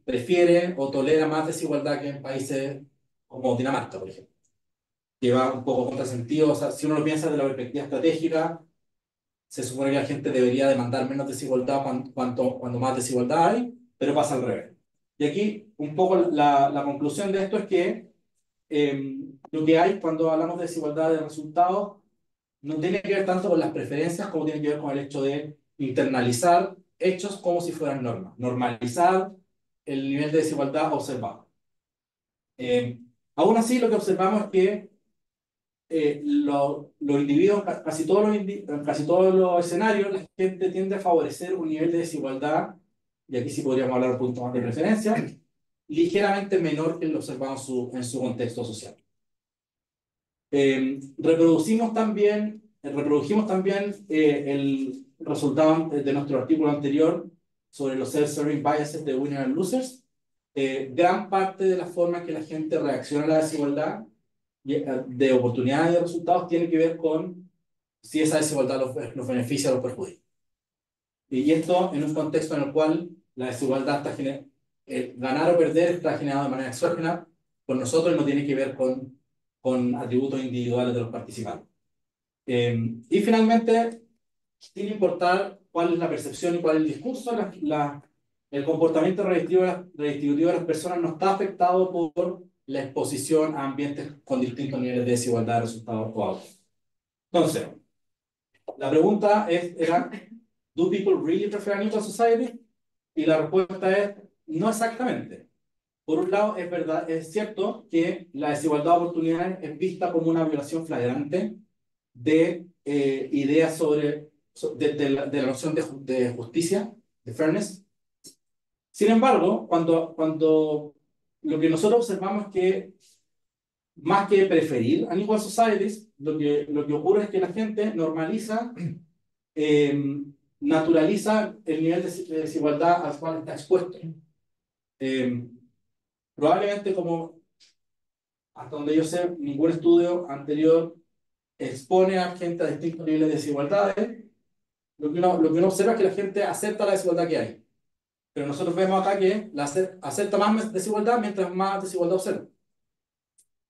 prefiere o tolera más desigualdad que en países como Dinamarca, por ejemplo, que va un poco contrasentido. O sea, si uno lo piensa desde la perspectiva estratégica, se supone que la gente debería demandar menos desigualdad cuando más desigualdad hay, pero pasa al revés. Y aquí un poco la conclusión de esto es que lo que hay cuando hablamos de desigualdad de resultados no tiene que ver tanto con las preferencias como tiene que ver con el hecho de internalizar hechos como si fueran normas, normalizar el nivel de desigualdad observado. Aún así, lo que observamos es que los individuos, en casi todos los escenarios, la gente tiende a favorecer un nivel de desigualdad, y aquí sí podríamos hablar un punto más de preferencia, ligeramente menor que el observado en su contexto social. Reprodujimos también el resultado de nuestro artículo anterior sobre los self-serving biases de winners and losers. Gran parte de la forma que la gente reacciona a la desigualdad de oportunidades y de resultados tiene que ver con si esa desigualdad los beneficia o los perjudica. Y esto en un contexto en el cual la desigualdad ganar o perder está generado de manera exógena por nosotros y no tiene que ver con atributos individuales de los participantes. Y finalmente, sin importar cuál es la percepción y cuál es el discurso, el comportamiento redistributivo de las personas no está afectado por la exposición a ambientes con distintos niveles de desigualdad de resultados o outcomes. Entonces, la pregunta era, ¿do people really prefer an equal society? Y la respuesta es, no exactamente. Por un lado, es verdad, es cierto que la desigualdad de oportunidades es vista como una violación flagrante de ideas de la noción de justicia, de fairness. Sin embargo, cuando lo que nosotros observamos es que más que preferir unequal societies, lo que ocurre es que la gente normaliza, eh, naturaliza el nivel de desigualdad al cual está expuesto. Eh, Probablemente, como hasta donde yo sé, ningún estudio anterior expone a gente a distintos niveles de desigualdades. Lo que uno observa es que la gente acepta la desigualdad que hay. Pero nosotros vemos acá que acepta más desigualdad mientras más desigualdad observa.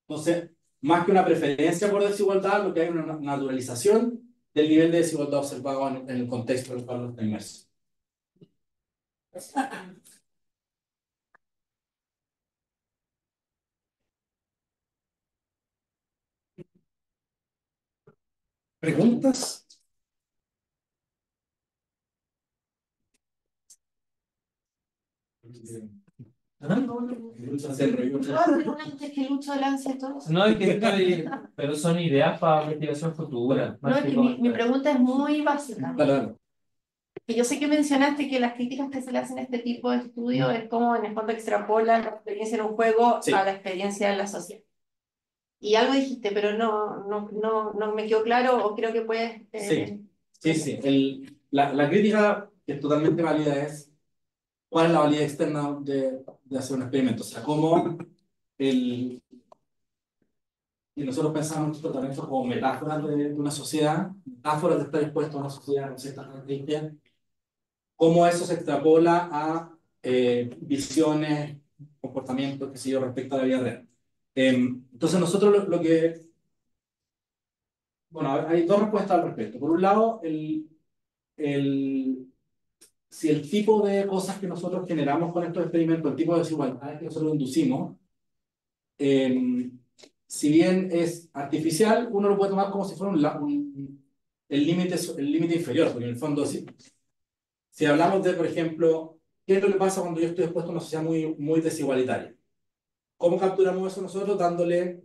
Entonces, más que una preferencia por desigualdad, lo que hay es una naturalización del nivel de desigualdad observado en el contexto en el cual está inmerso. ¿Preguntas? Antes que Lucho lance todo. No, es que pero son ideas para investigación futura. No, es que mi pregunta es muy básica. Claro. Que yo sé que mencionaste que las críticas que se le hacen a este tipo de estudio es como en el fondo extrapolan la experiencia en un juego Sí. a la experiencia en la sociedad. Y algo dijiste, pero no me quedó claro o creo que puedes... Sí. La crítica que es totalmente válida es cuál es la validez externa de hacer un experimento. O sea, cómo y nosotros pensamos en estos tratamientos como metáforas de una sociedad, metáforas de estar expuesto a una sociedad con ciertas características, cómo eso se extrapola a visiones, comportamientos, qué sé yo, respecto a la vida real. Entonces nosotros lo que... Bueno, hay dos respuestas al respecto. Por un lado, si el tipo de cosas que nosotros generamos con estos experimentos, el tipo de desigualdades que nosotros inducimos, si bien es artificial, uno lo puede tomar como si fuera el límite inferior, porque en el fondo, si hablamos de, por ejemplo, ¿qué es lo que pasa cuando yo estoy expuesto a una sociedad muy, muy desigualitaria? ¿Cómo capturamos eso nosotros? Dándole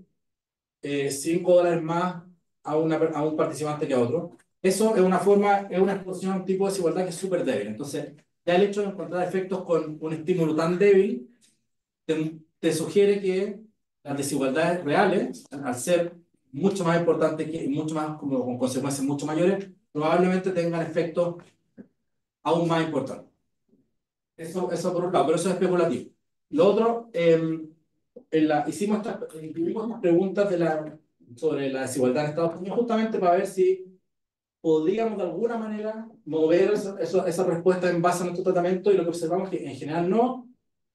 $5 más a un participante que a otro. Eso es una forma, es una exposición a un tipo de desigualdad que es súper débil. Entonces, ya el hecho de encontrar efectos con un estímulo tan débil te sugiere que las desigualdades reales, al ser mucho más importantes y mucho más, como con consecuencias mucho mayores, probablemente tengan efectos aún más importantes. Eso por un lado, pero eso es especulativo. Lo otro, incluimos estas preguntas sobre la desigualdad en Estados Unidos justamente para ver si podríamos de alguna manera mover esa respuesta en base a nuestro tratamiento, y lo que observamos es que en general no,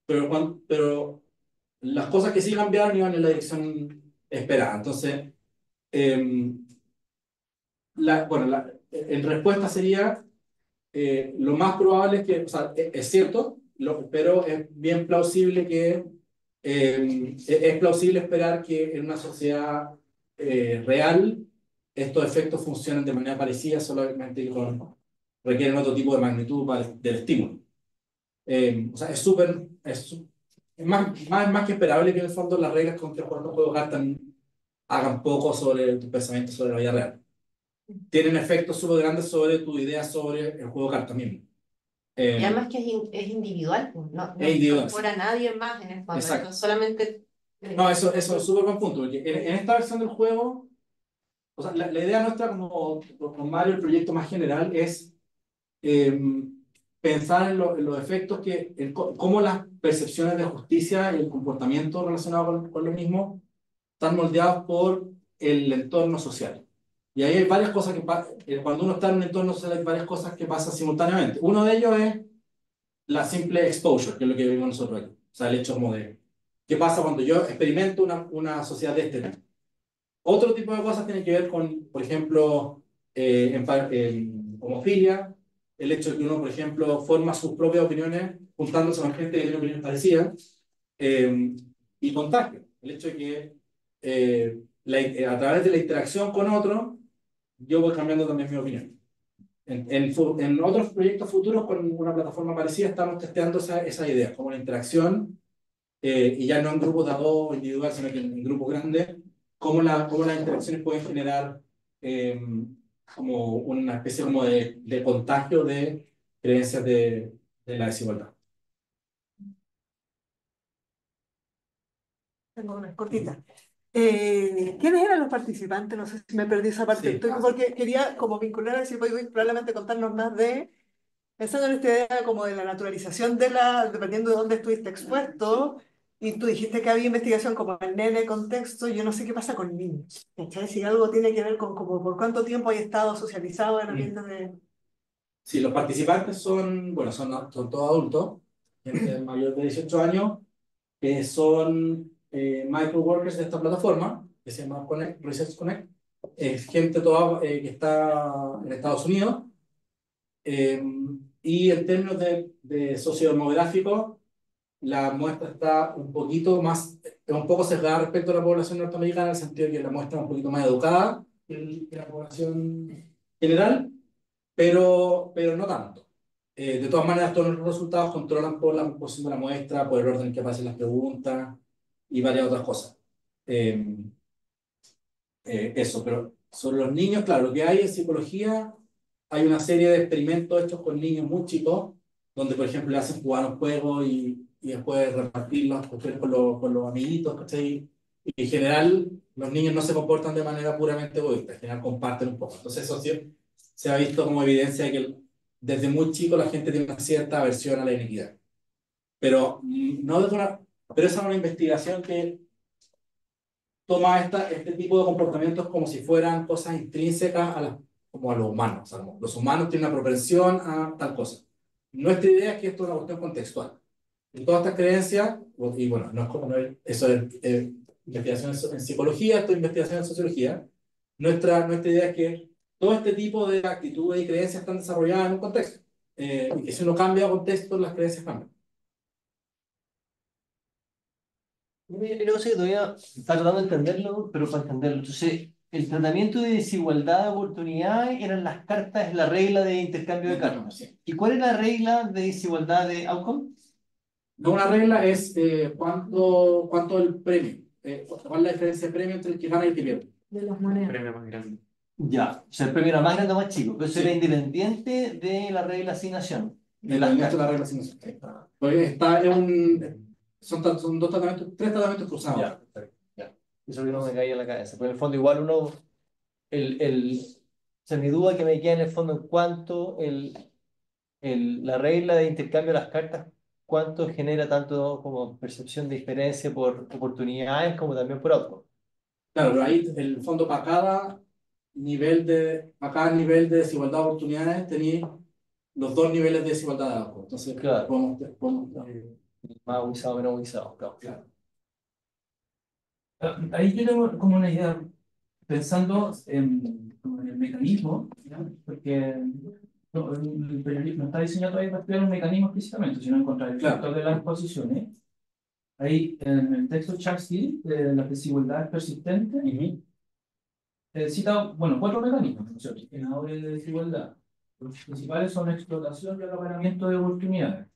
pero las cosas que sí cambiaron iban en la dirección esperada. Entonces, en respuesta sería, lo más probable es que, o sea, es cierto, pero es bien plausible que, es plausible esperar que en una sociedad real estos efectos funcionen de manera parecida, solamente que requieren otro tipo de magnitud del estímulo. O sea, es más que esperable que en el fondo las reglas con que jugando un juego hagan poco sobre tu pensamiento sobre la vida real. Tienen efectos súper grandes sobre tu idea sobre el juego de cartas mismo. Y además que es individual, pues, no Es individual, incorpora a nadie más en el fondo. Exacto. Esto solamente... No, eso es un súper buen punto, porque en esta versión del juego, o sea, la idea nuestra como con Mario, el proyecto más general, es pensar en los efectos cómo las percepciones de justicia y el comportamiento relacionado con lo mismo están moldeados por el entorno social. Y ahí hay varias cosas cuando uno está en un entorno social hay varias cosas que pasan simultáneamente. Uno de ellos es la simple exposure, que es lo que vivimos nosotros aquí. O sea, el hecho como de, ¿qué pasa cuando yo experimento una sociedad de este tipo? Otro tipo de cosas tienen que ver con, por ejemplo, en homofilia, el hecho de que uno, por ejemplo, forma sus propias opiniones juntándose con gente que tiene opiniones parecidas, y contagio. El hecho de que a través de la interacción con otro, yo voy cambiando también mi opinión. En otros proyectos futuros con una plataforma parecida estamos testeando esa idea, como la interacción, y ya no en grupos de a dos individuales, sino que en grupos grandes, cómo las interacciones pueden generar eh, como una especie como de contagio de creencias de la desigualdad. Tengo una cortita. ¿Quiénes eran los participantes? No sé si me perdí esa parte. Sí. Porque quería como vincular a decir, voy probablemente contarnos más pensando en esta idea como de la naturalización dependiendo de dónde estuviste expuesto, y tú dijiste que había investigación como en el contexto, yo no sé qué pasa con niños, ¿cachai? Si algo tiene que ver con como por cuánto tiempo hay estado socializado en ambientes de... Sí, los participantes son, bueno, son todos adultos, gente mayor de 18 años, que son microworkers de esta plataforma, que se llama Research Connect. Es gente toda que está en Estados Unidos. Y en términos de sociodemográfico, la muestra está un poquito más, un poco sesgada respecto a la población norteamericana, en el sentido de que la muestra es un poquito más educada que la población general, pero no tanto. De todas maneras, todos los resultados controlan por la composición de la muestra, por el orden en que aparecen las preguntas y varias otras cosas. Eh, Eso, pero sobre los niños, claro, lo que hay en psicología, hay una serie de experimentos hechos con niños muy chicos, donde, por ejemplo, le hacen jugar un juego y después repartir las cuestiones con los amiguitos, ¿cachai? Y en general, los niños no se comportan de manera puramente egoísta, en general comparten un poco. Entonces, eso sí, se ha visto como evidencia de que desde muy chico la gente tiene una cierta aversión a la inequidad. Pero, no de una, pero esa es una investigación que toma este tipo de comportamientos como si fueran cosas intrínsecas como a los humanos. O sea, como los humanos tienen una propensión a tal cosa. Nuestra idea es que esto es una cuestión contextual. Y todas estas creencias, y bueno, no es como, eso es investigación en psicología, esto es investigación en sociología. Nuestra idea es que todo este tipo de actitudes y creencias están desarrolladas en un contexto. Y que si uno cambia de contexto, las creencias cambian. Yo creo que todavía está tratando de entenderlo, pero para entenderlo. Entonces, el tratamiento de desigualdad de oportunidades eran las cartas, la regla de intercambio de cartas. Sí. ¿Y cuál es la regla de desigualdad de outcome? No, una regla es cuánto el premio, cuál es la diferencia de premio entre el que gana y el que pierde. de las monedas. Premio más grande. Ya, o sea, el premio era más grande o más chico, pero eso Sí. era independiente de la regla de asignación. De El las tratamiento de la cartas. regla sin Pues está en son dos tratamientos, tres tratamientos cruzados. Ya, perfecto. Ya. Eso que no me caía en la cabeza. Pero en el fondo, igual uno. O sea, mi duda que me queda en el fondo en cuanto la regla de intercambio de las cartas, cuánto genera tanto como percepción de diferencia por oportunidades como también por outcome. Claro, pero ahí el fondo para cada nivel de desigualdad de oportunidades tenía los dos niveles de desigualdad de abajo. Entonces, Claro. podemos Más guisado, menos guisado, claro. claro. Ahí yo tengo como una idea, pensando como en el mecanismo, ¿ya? Porque no, el periodismo no está diseñado todavía para estudiar un mecanismo explícitamente, sino encontrar el Claro. factor de las exposiciones. Ahí en el texto Chomsky, de las desigualdades persistentes, cita, bueno, 4 mecanismos, ¿no es cierto?, generadores de desigualdad. Los principales son explotación y acaparamiento de oportunidades.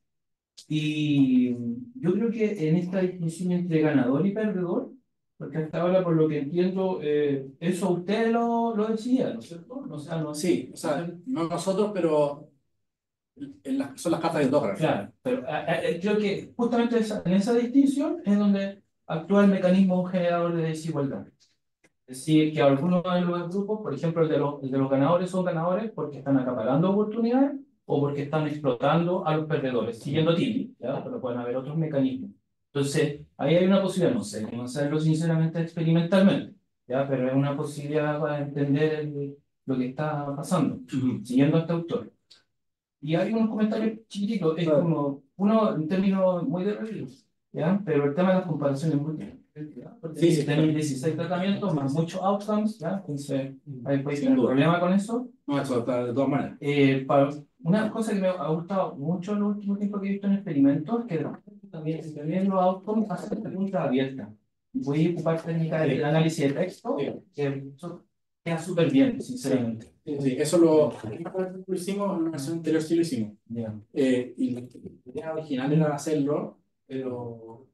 Y yo creo que en esta distinción entre ganador y perdedor, porque hasta ahora, por lo que entiendo, eso ustedes lo decidían, ¿no es cierto? No, o sea, no, Sí, o sea, no nosotros, pero son las cartas del dólar. claro, pero creo que justamente en esa distinción es donde actúa el mecanismo de un generador de desigualdad. Es decir, que algunos de los grupos, por ejemplo, el de los ganadores son ganadores porque están acaparando oportunidades o porque están explotando a los perdedores, siguiendo Tilly, ¿ya? Pero pueden haber otros mecanismos. Entonces, ahí hay una posibilidad, no sé cómo hacerlo sinceramente experimentalmente, ¿ya? Pero es una posibilidad para entender lo que está pasando, siguiendo a este autor. Y hay unos comentarios chiquititos, es como uno en términos muy de reviews, ¿ya? Pero el tema de las comparaciones es muy bien. Por porque Sí, sí, tienen 16 tratamientos más muchos outcomes, ¿ya? Entonces, ahí puede sin tener duda. problema con eso. No, eso está de todas maneras. Una cosa que me ha gustado mucho en los últimos tiempos que he visto en experimentos es que también los outcomes hacen preguntas abiertas. Voy a ocupar técnicas de análisis de texto, que eso queda súper bien, sinceramente. Sí, eso lo hicimos, en la versión anterior sí lo hicimos. Ya. Y la idea original era hacerlo, pero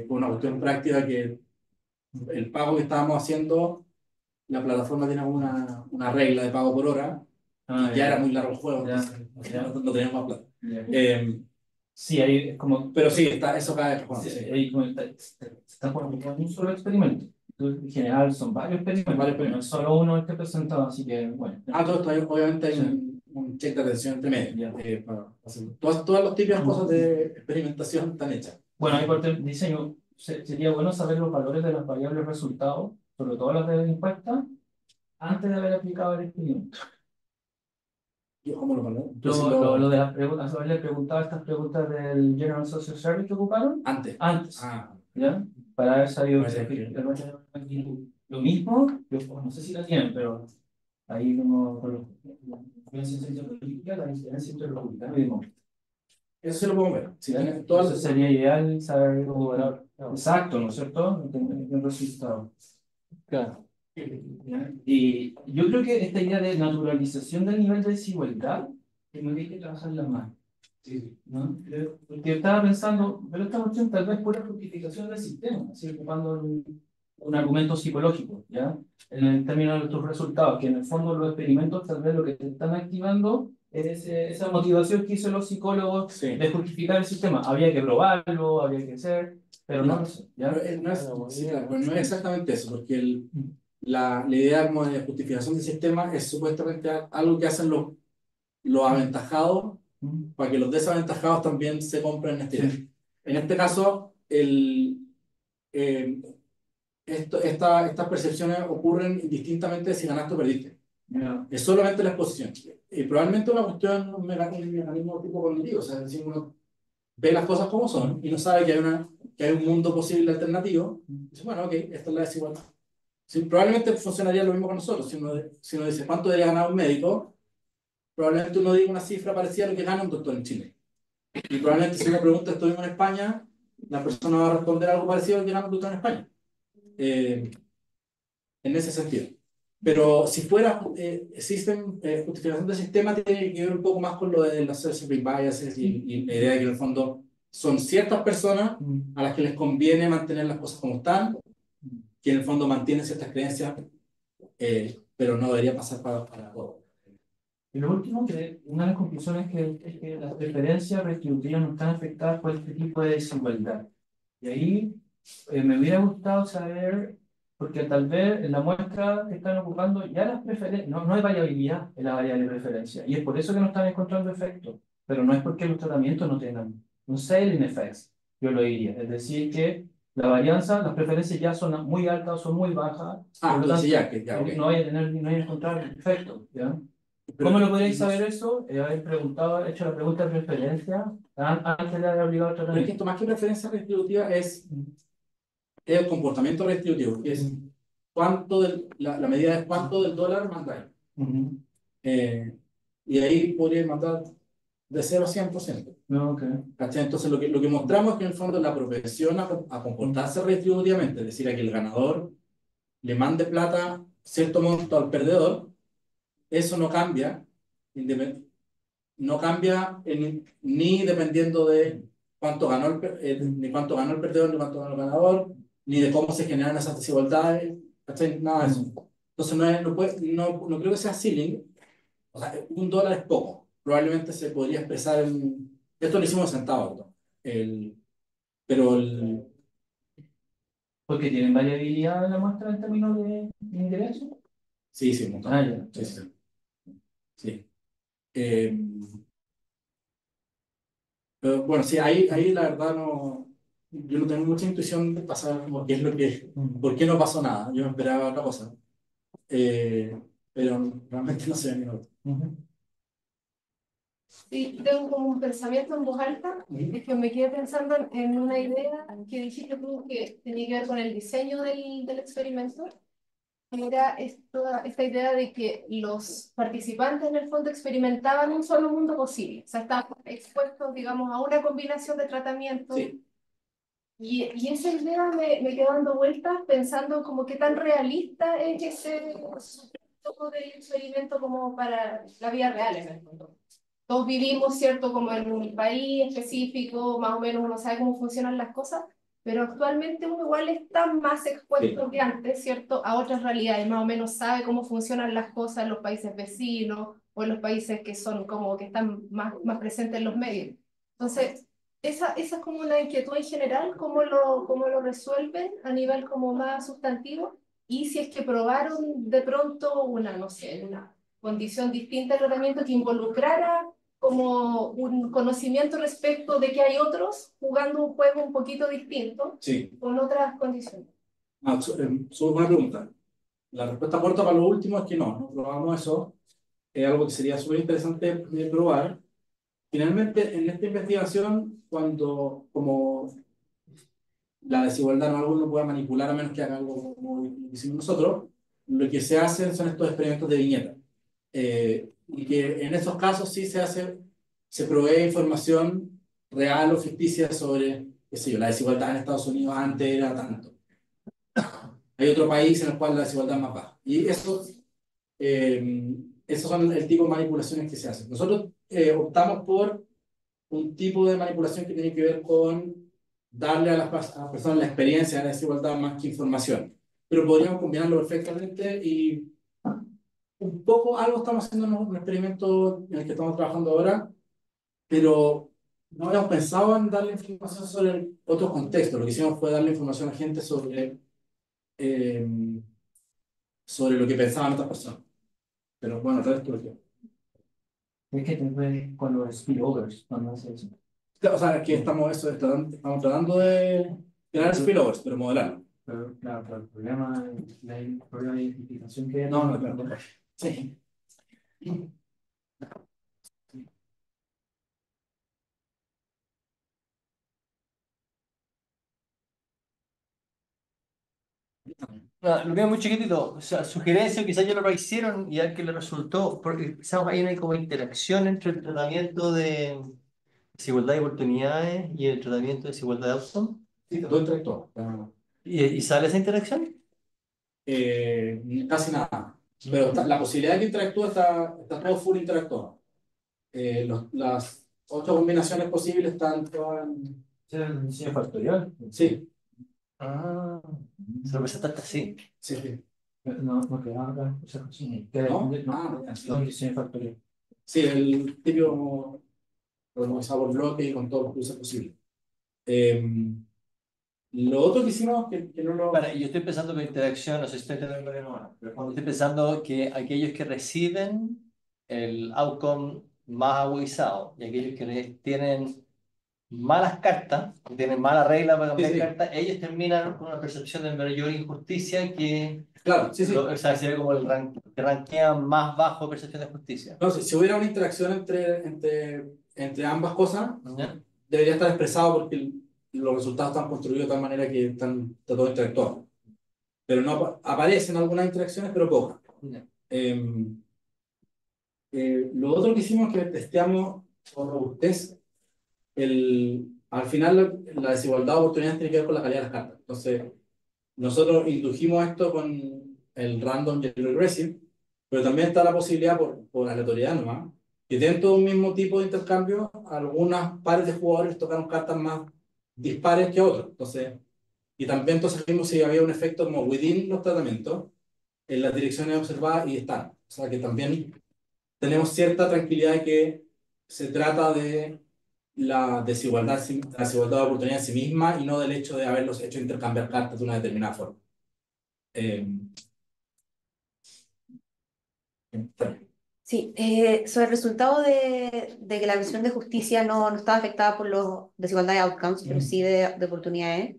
por una cuestión práctica que el pago que estábamos haciendo, la plataforma tiene una regla de pago por hora, y ya era muy largo el juego, Ya, entonces ya. no teníamos más plata. Ya. Sí, ahí es como. Pero sí, eso cae de cajón, Sí, sí. ahí como se está poniendo en un solo experimento. Entonces, en general son varios experimentos, pero no es solo uno el que presentado, así que bueno. Todo esto obviamente hay Sí. un check de atención entre medio, Ya. para hacerlo. Todas las típicas cosas de experimentación están hechas. Bueno, ahí por el diseño sería bueno saber los valores de las variables resultados, sobre todo las de la encuesta, antes de haber aplicado el experimento. ¿Yo cómo lo pongo? Lo de las preguntas, haberle preguntado estas preguntas del General Social Service que ocuparon Antes. antes, Ah, ¿ya? Para haber sabido Parece que lo mismo, yo no sé si lo tienen, pero ahí como con la ciencia política, la diferencia entre republicano y demócrata. eso sí lo puedo ver. Si ¿Ya? tiene todas Entonces sería ideal saber exacto, ¿no es cierto? El resultado. Claro. ¿Ya? Y yo creo que esta idea de naturalización del nivel de desigualdad, que me hay que trabajarla más. ¿No? Porque estaba pensando, pero esta cuestión tal vez pura justificación del sistema, así ocupando un argumento psicológico, ¿ya? En el término de tus resultados, que en el fondo los experimentos tal vez lo que te están activando es esa motivación que hizo los psicólogos Sí. de justificar el sistema. Había que probarlo, había que hacer, pero no lo sé, ¿ya? Pero no es exactamente eso, porque la idea como de justificación del sistema es supuestamente algo que hacen los aventajados para que los desaventajados también se compren esta idea. En este caso, eh, estas percepciones ocurren indistintamente si ganaste o perdiste. Ya. Es solamente la exposición. Y probablemente una cuestión, un mecanismo tipo cognitivo, o sea, es decir, uno ve las cosas como son y no sabe que hay un mundo posible alternativo. Dice, bueno, ok, esta es la desigualdad. Sí, probablemente funcionaría lo mismo con nosotros. Si uno dice, ¿cuánto debería ganar un médico? Probablemente uno diga una cifra parecida a lo que gana un doctor en Chile. Y probablemente si uno pregunta, ¿estoy en España? La persona va a responder algo parecido a lo que gana un doctor en España. En ese sentido. Pero si fuera, justificación del sistema tiene que ver un poco más con lo de los self-serving biases y la idea de que en el fondo son ciertas personas a las que les conviene mantener las cosas como están, que en el fondo mantienen ciertas creencias, pero no debería pasar para todos. Y lo último, que una de las conclusiones es que las preferencias retributivas no están afectadas por este tipo de desigualdad. Y ahí me hubiera gustado saber, porque tal vez en la muestra que están ocupando ya las preferencias, no hay variabilidad en la variable de preferencia, y es por eso que no están encontrando efectos, pero no es porque los tratamientos no tengan un scaling effect, yo lo diría, es decir, que la varianza, las preferencias ya son muy altas o son muy bajas, por lo Entonces tanto, ok. no hay no hay a encontrar efectos, ¿ya? Pero, ¿Cómo lo podríais saber eso? Haber preguntado, hecho la pregunta de preferencia antes de haber obligado al pero es que tratamiento. esto más que preferencia retributiva es el comportamiento retributivo, que es la medida es cuánto del dólar mandáis. Y ahí podría mandar de 0 a 100%. No, ok. ¿Cachai? Entonces lo que mostramos es que en el fondo la propensión a comportarse retributivamente, es decir, a que el ganador le mande plata cierto monto al perdedor, eso no cambia, no cambia ni dependiendo de cuánto ganó ni cuánto ganó el perdedor, ni cuánto ganó el ganador, ni de cómo se generan esas desigualdades, ¿cachai? Nada de eso. Entonces no creo que sea ceiling. O sea, $1 es poco. Probablemente se podría expresar en... Esto lo hicimos en centavos, ¿no? Pero Porque tienen variabilidad en la muestra en términos de ingresos. sí, un montón. Ah, ya. Sí. Pero bueno, sí, ahí la verdad yo no tengo mucha intuición de pasar como qué es por qué no pasó nada. Yo me esperaba otra cosa. Pero realmente no sé ni nada. Sí, tengo como un pensamiento en voz alta, es que me quedé pensando en una idea que dijiste tú que tenía que ver con el diseño del experimento. Era esta idea de que los participantes en el fondo experimentaban un solo mundo posible, o sea, estaban expuestos, digamos, a una combinación de tratamientos. Sí. Y esa idea me quedó dando vueltas pensando como qué tan realista es ese sujeto del experimento como para la vida real en el fondo. Todos vivimos, ¿cierto? Como en un país específico, más o menos uno sabe cómo funcionan las cosas, pero actualmente uno igual está más expuesto que antes, ¿cierto? A otras realidades, más o menos sabe cómo funcionan las cosas en los países vecinos o en los países que son como que están más presentes en los medios. Entonces, esa es como una inquietud en general, cómo lo resuelven a nivel como más sustantivo, y si es que probaron de pronto una, no sé, una condición distinta de tratamiento que involucrara como un conocimiento respecto de que hay otros jugando un juego un poquito distinto Sí. con otras condiciones. Súper buena pregunta. La respuesta corta para lo último es que no probamos eso. Es algo que sería súper interesante de probar. Finalmente, en esta investigación, cuando como la desigualdad no es algo que uno pueda manipular a menos que haga algo como hicimos nosotros, lo que se hace son estos experimentos de viñeta. Y que en esos casos sí se provee información real o ficticia sobre, qué sé yo, la desigualdad en Estados Unidos antes era tanto. Hay otro país en el cual la desigualdad es más baja. Y esos son el tipo de manipulaciones que se hacen. Nosotros optamos por un tipo de manipulación que tiene que ver con darle a a las personas la experiencia de la desigualdad más que información. Pero podríamos combinarlo perfectamente y un poco algo estamos haciendo en un experimento en el que estamos trabajando ahora, pero no habíamos pensado en darle información sobre otros contextos. Lo que hicimos fue darle información a gente eh, sobre lo que pensaban otras personas. Pero bueno, el resto lo que... Es que te puede con los spillovers, cuando haces eso. O sea, es que estamos tratando de crear spillovers, pero modelarlo. Pero, claro, pero el problema de identificación que hay. No, no, claro. Sí. No, lo mío es muy chiquitito. O sea, sugerencia, quizás ya lo hicieron y a que le resultó, porque quizás hay una como interacción entre el tratamiento de desigualdad de oportunidades y el tratamiento de desigualdad de outcome. Sí, todo interactúa. ¿Y sale esa interacción? Casi nada. Pero la posibilidad de que interactúe está todo full interactuado. Las 8 combinaciones posibles están todas en... Ese es el diseño factorial. Sí, Ah, se lo presentaste así. sí, sí. No quedaba acá. O sea, sí, ¿No? no, Ah, no, el diseño factorial. sí, el típico organizado por bloque y con todos los cruces posibles. Lo otro que hicimos, que no lo... Vale, yo estoy pensando que interacción, no sé si estoy entendiendo bien o no, pero cuando estoy pensando que aquellos que reciben el outcome más agudizado y aquellos que tienen malas cartas, que tienen mala regla para Sí, cambiar sí, cartas, ellos terminan con una percepción de mayor injusticia que, claro, sí, sí. o sea, sería como que rankean más bajo percepción de justicia. Entonces, si hubiera una interacción entre ambas cosas, ¿Ya? debería estar expresado porque los resultados están construidos de tal manera que está todo interactuado. Pero no aparecen algunas interacciones, pero pocas. Ya. Lo otro que hicimos es que testeamos con robustez. Al final, la desigualdad de oportunidades tiene que ver con la calidad de las cartas. Entonces, nosotros indujimos esto con el random y el regressive, pero también está la posibilidad, por aleatoriedad nomás, que dentro de un mismo tipo de intercambio, algunas pares de jugadores tocaron cartas más dispares que otros. Entonces, y también entonces vimos si había un efecto como within los tratamientos, en las direcciones observadas y están. O sea que también tenemos cierta tranquilidad de que se trata de la desigualdad de oportunidad en sí misma y no del hecho de haberlos hecho intercambiar cartas de una determinada forma. Eh, Sí, sobre el resultado de que la visión de justicia no estaba afectada por los desigualdad de outcomes, pero sí de oportunidades.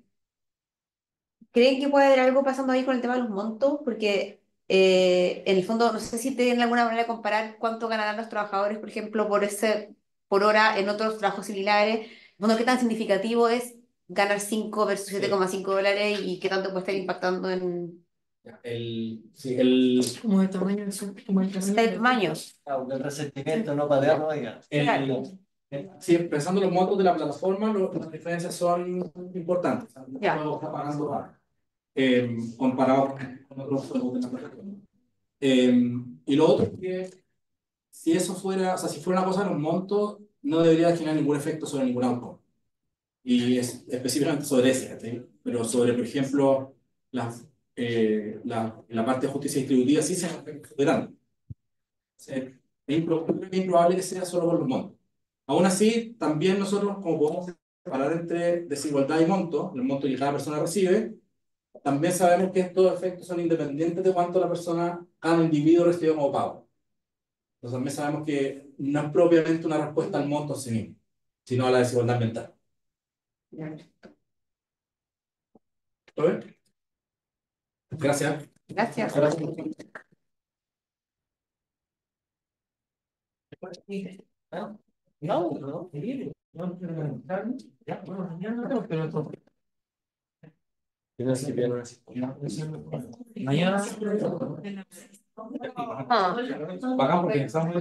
¿Creen que puede haber algo pasando ahí con el tema de los montos? Porque en el fondo, no sé si tienen alguna manera de comparar cuánto ganarán los trabajadores, por ejemplo, por ese por hora en otros trabajos similares. Bueno, ¿qué tan significativo es ganar 5 versus Sí. 7,5 dólares y qué tanto puede estar impactando en el Como de tamaño, como el el tamaño? El resentimiento no padearlo, oiga. Claro. Sí, pensando en los montos de la plataforma, las diferencias son importantes. Ya. Todo está pagando comparado con otros juegos de la plataforma. Y lo otro es que si eso fuera, o sea, si fuera una cosa de los montos, no debería generar ningún efecto sobre ningún outcome. Y es específicamente sobre ese, ¿sí? Pero sobre, por ejemplo, la parte de justicia distributiva sí se va a efectos grandes. Es improbable que sea solo por los montos. Aún así, también nosotros, como podemos separar entre desigualdad y monto, el monto que cada persona recibe, también sabemos que estos efectos son independientes de cuánto la persona, cada individuo recibe como pago. Entonces también sabemos que no es propiamente una respuesta al monto en sí mismo, sino a la desigualdad ambiental. ¿Lo ven? Gracias. Gracias. No, no. Tienes que ver. Mañana. Ah. Bacán porque estamos